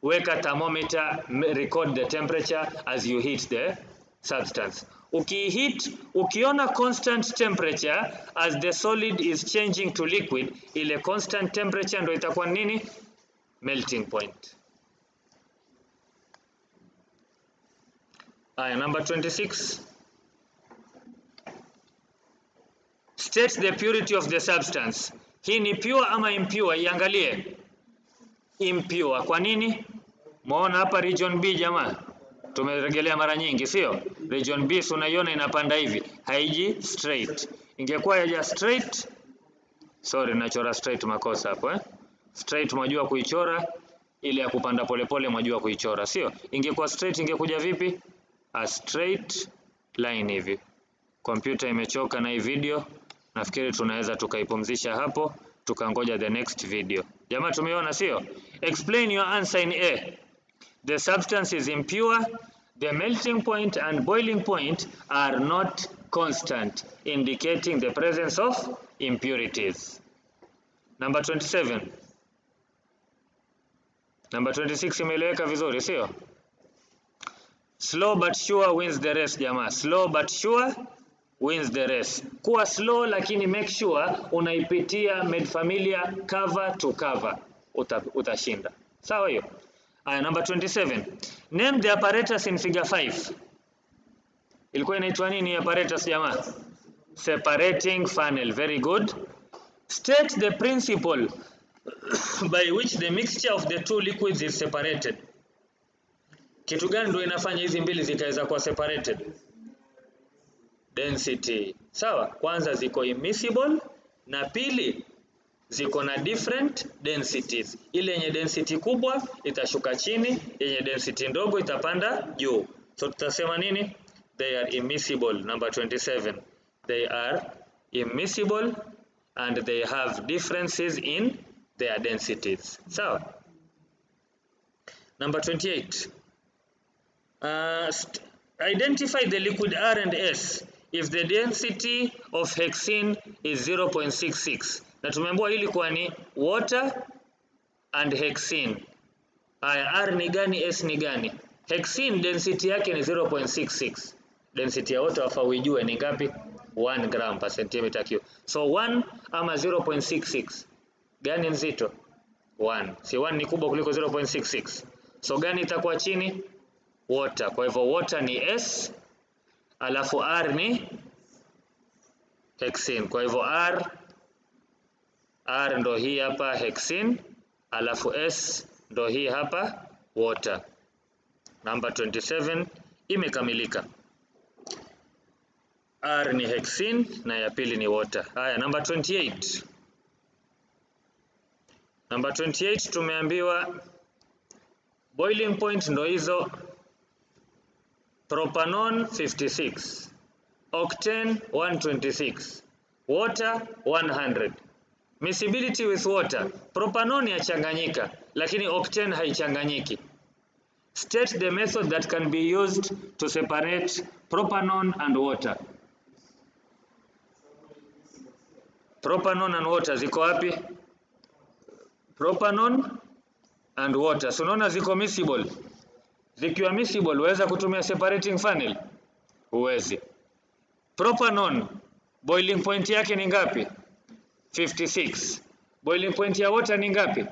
weka thermometer, record the temperature as you heat the substance. Ukiona constant temperature as the solid is changing to liquid, ile constant temperature ndio itakuwa nini? Melting point. Number 26. State the purity of the substance. Hii ni pure ama impure? Iangalie. Impure. Kwa nini? Muona hapa region B jamaa. Tumerejelea mara nyingi, sio? Region B unaiona inapanda hivi, haiji straight. Ingekuwa ya straight, sorry nachora straight makosa hapo Straight mwajua kuichora, ile ya kupanda polepole mwajua kuichora, sio? Ingekuwa straight ingekuja vipi? A straight line hivi. Computer imechoka na hii video. Nafikiri tunaweza tukaipumzisha hapo, tukangoja the next video. Jamaa tumeona, sio? Explain your answer in A. The substance is impure. The melting point and boiling point are not constant, indicating the presence of impurities. Number 27. Number 26 imeeleweka vizuri, sio? Slow but sure wins the race jamaa. Slow but sure wins the race. Kuwa slow lakini make sure unaipitia Medfamilia cover to cover. Utashinda. Sawa hiyo? Number 27. Name the apparatus in figure 5. Ilikuwa inaitwa nini apparatus jamaa? Separating funnel. Very good. State the principle by which the mixture of the two liquids is separated. Kitu gani ndio inafanya hizi mbili zikaweza kuwa separated? Density. Sawa? Kwanza ziko immiscible na pili ziko na different densities. Ile yenye density kubwa itashuka chini, yenye density ndogo itapanda juu. So tutasema nini? They are immiscible. Number 27. They are immiscible and they have differences in their densities. Sawa? Number 28. Identify the liquid R and S if the density of hexene is 0.66. Na tumeambiwa hili kwa ni water and hexene. Haya, R ni gani, S ni gani? Hexene density yake ni 0.66. Density ya water wafaa uijue ni ngapi? 1 gram per centimeter cube. So 1 ama 0.66. Gani nzito? 1. Si 1 ni kubwa kuliko 0.66. So gani itakuwa chini? Water. Kwa hivyo water ni S, alafu R ni hexene. Kwa hivyo R ndo hii hapa hexene, alafu S ndo hii hapa water. Number 27 imekamilika. R ni hexene na ya pili ni water. Haya, number 28. Number 28 tumeambiwa boiling point ndo hizo: propanone 56, octane 126, water 100. Miscibility with water. Propanone yachanganyika lakini octane haichanganyiki. State the method that can be used to separate propanone and water. Propanone and water ziko wapi? Propanone and water. So unaona ziko miscible. Zikiwa miscible uweza kutumia separating funnel? Uwezi. Propanone boiling point yake ni ngapi? 56. Boiling point ya water ni ngapi?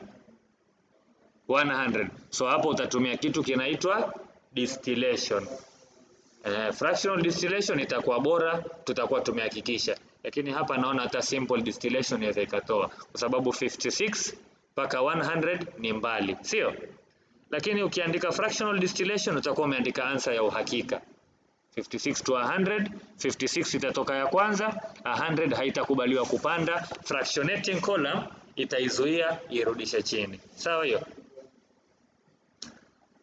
100. So hapo utatumia kitu kinaitwa distillation. Fractional distillation itakuwa bora, tutakuwa tumehakikisha. Lakini hapa naona hata simple distillation inaweza ikatoa kwa sababu 56 mpaka 100 ni mbali, sio? Lakini ukiandika fractional distillation utakuwa umeandika answer ya uhakika. 56 to 100, 56 itatoka ya kwanza, 100 haitakubaliwa kupanda, fractionating column itaizuia irudishe chini. Sawa hiyo?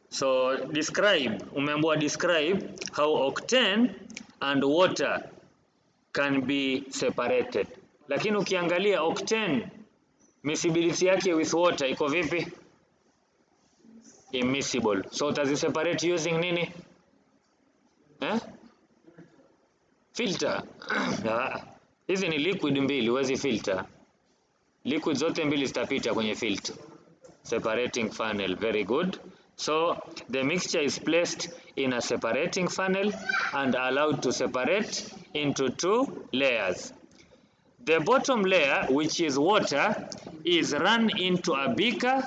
So describe, umeambiwa describe how octane and water can be separated. Lakini ukiangalia octane miscibility yake with water iko vipi? Immiscible. So utaziseparate using nini? Filter. Hizi ni liquid mbili, huwezi filter. Liquid zote mbili zitapita kwenye filter. Separating funnel, very good. So the mixture is placed in a separating funnel and allowed to separate into two layers. The bottom layer, which is water, is run into a beaker,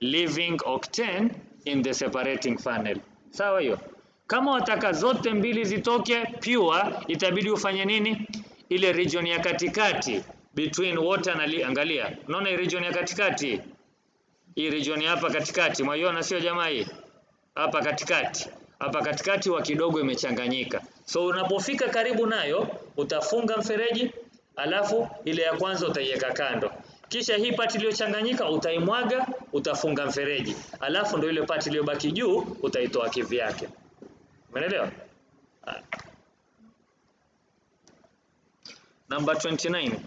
leaving octane in the separating funnel. Sawa hiyo? Kama wataka zote mbili zitoke pure, itabidi ufanye nini? Ile region ya katikati between water na angalia. Unaona hii region ya katikati? Hii region hapa katikati, mwaiona sio jamaa hii? Hapa katikati. Hapa katikati wa kidogo imechanganyika. So unapofika karibu nayo, utafunga mfereji, alafu ile ya kwanza utaiweka kando. Kisha hii part iliyochanganyika utaimwaga, utafunga mfereji. Alafu ndio ile part iliyobaki juu utaitoa kivyake. Umeelewa? Number 29.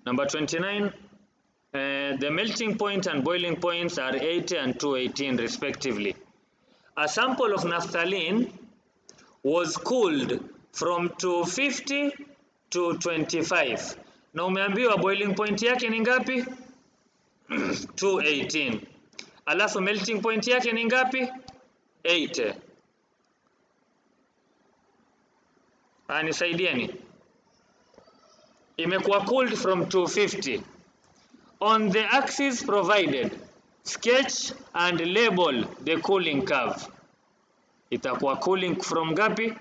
Number 29, the melting point and boiling points are 80 and 218 respectively. A sample of naphthalene was cooled from 250 to 25. Na umeambiwa boiling point yake ni ngapi? 218. Alafu melting point yake ni ngapi? 80. Nisaidieni. Imekuwa cooled from 250. On the axis provided, sketch and label the cooling curve. Itakuwa cooling from ngapi?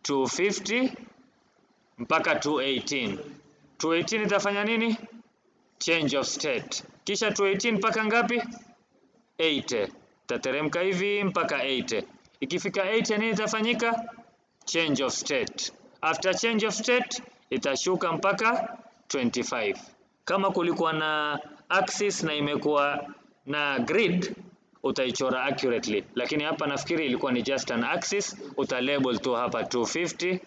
250 mpaka 218. 218 itafanya nini? change of state. Kisha 218 mpaka ngapi? 80. Tateremka hivi mpaka 80. Ikifika 80 nini itafanyika? Change of state. After change of state itashuka mpaka 25. Kama kulikuwa na axis na imekuwa na grid utaichora accurately, lakini hapa nafikiri ilikuwa ni just an axis. Utalabel tu hapa 250,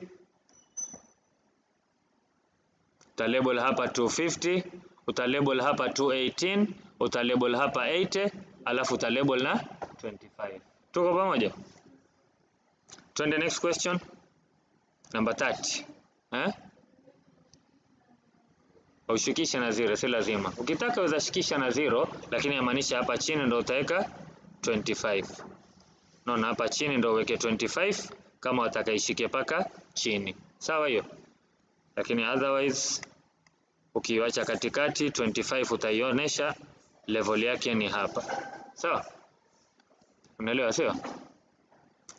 utalabel hapa 250, utalabel hapa 218, utalabel hapa 80, alafu utalabel na 25. Tuko pamoja? Twende next question, number 30. Ushikisha na 0, si lazima. Ukitaka weza shikisha na 0, lakini yamaanisha hapa chini ndio utaweka 25. Naona hapa chini ndio uweke 25 kama utakaishike paka chini. Sawa hiyo? Lakini otherwise ukiacha katikati 25 utaionyesha level yake ni hapa. Sawa? Unaelewa sio?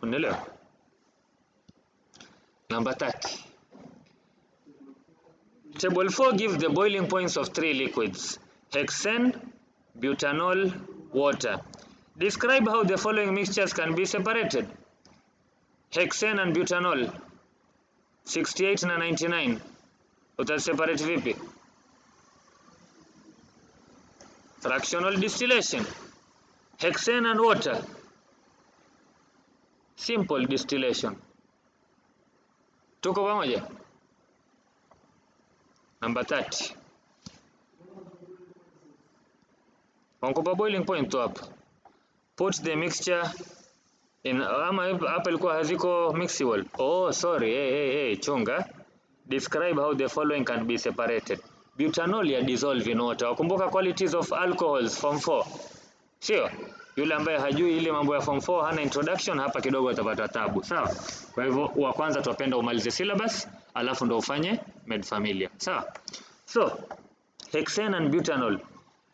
Unaelewa? Number 30. Table 4 gives the boiling points of 3 liquids: hexane, butanol, water. Describe how the following mixtures can be separated. Hexane and butanol 68 na 99. Utaseparate vipi? Fractional distillation. Hexane and water, simple distillation. Tuko pamoja? Number 30. Wankupa boiling point hapa. Put the mixture in, ama hapa ilikuwa haziko mixable. Oh sorry, hey, chunga. Describe how the following can be separated. Butanol ya dissolve in water. Wakumbuka qualities of alcohols form 4. Sio? Yule ambaye hajui ile mambo ya form 4 hana introduction, hapa kidogo atapata tabu. Sawa? Kwa hivyo wa kwanza tupenda umalize syllabus, alafu ndo ufanye med familia. Sawa? So, hexane and butanol.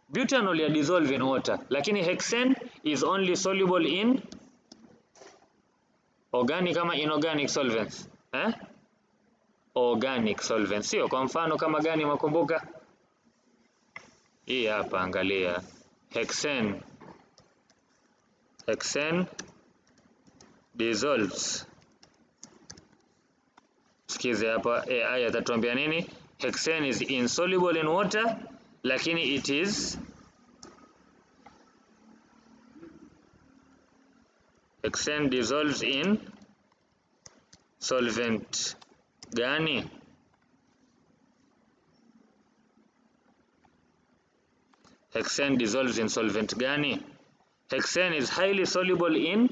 Butanol ya dissolve in water, lakini hexane is only soluble in organic ama inorganic solvents. Organic solvents. Sio? Kwa mfano kama gani makumbuka? Hii hapa angalia. Hexane dissolves. Sikize hapa aya tatuambia nini? Hexane is insoluble in water, lakini it is hexane dissolves in solvent gani? Hexane dissolves in solvent gani? Hexane is highly soluble in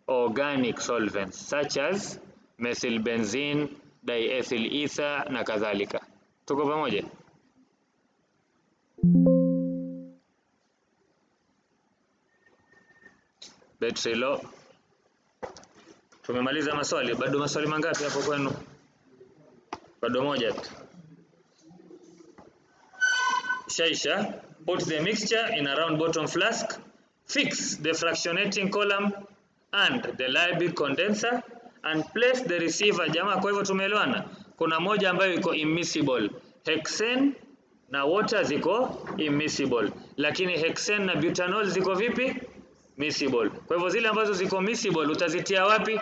organic solvents such as methyl benzene, diethyl ether na kadhalika. Tuko pamoja? Battery low. Tumemaliza maswali. Bado maswali mangapi hapo kwenu? Bado moja tu. Shaisha. Put the mixture in a round bottom flask. Fix the fractionating column and the Liebig condenser and place the receiver. Jamaa, kwa hivyo tumeelewana. Kuna moja ambayo iko immiscible. Hexane na water ziko immiscible. Lakini hexane na butanol ziko vipi? Miscible. Kwa hivyo zile ambazo ziko miscible utazitia wapi?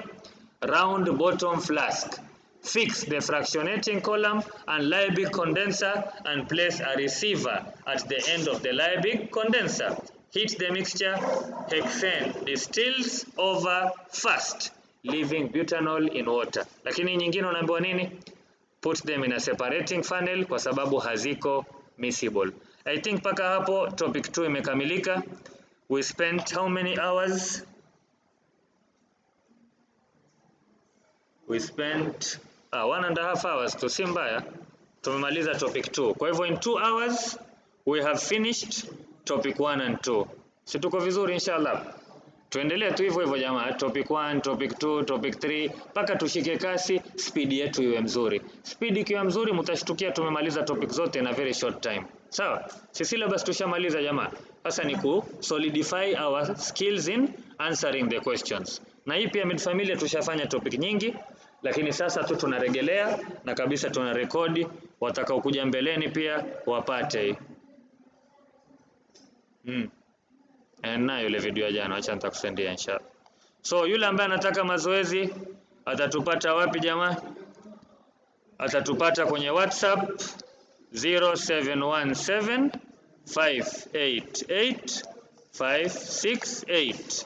Round bottom flask. Fix the fractionating column and Liebig condenser and place a receiver at the end of the Liebig condenser. Heat the mixture. Hexane distills over fast, leaving butanol in water. Lakini nyingine unaambiwa nini? Put them in a separating funnel kwa sababu haziko miscible. I think paka hapo topic 2 imekamilika. We spent how many hours? We spent 1.5 hours to si mbaya. Tumemaliza topic 2. Kwa hivyo in 2 hours we have finished topic 1 and 2. Si tuko vizuri inshallah. Tuendelee tu hivyo hivyo jamaa, topic 1, topic 2, topic 3 paka tushike kasi, speed yetu iwe mzuri. Speed ikiwa mzuri mtashtukia tumemaliza topic zote in a very short time. Sawa? Si syllabus tushamaliza jamaa. Sasa ni ku solidify our skills in answering the questions. Na hii pia mid familia tushafanya topic nyingi. lakini sasa tu tunarejelea na kabisa tuna rekodi, watakao kuja mbeleni pia wapate. Na yule video ya jana acha nitakusendia inshallah. So yule ambaye anataka mazoezi atatupata wapi jamaa? Atatupata kwenye WhatsApp 0717 588 568.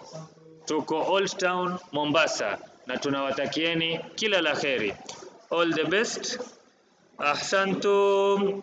Tuko Old Town Mombasa na tunawatakieni kila la kheri. All the best. Ahsantum.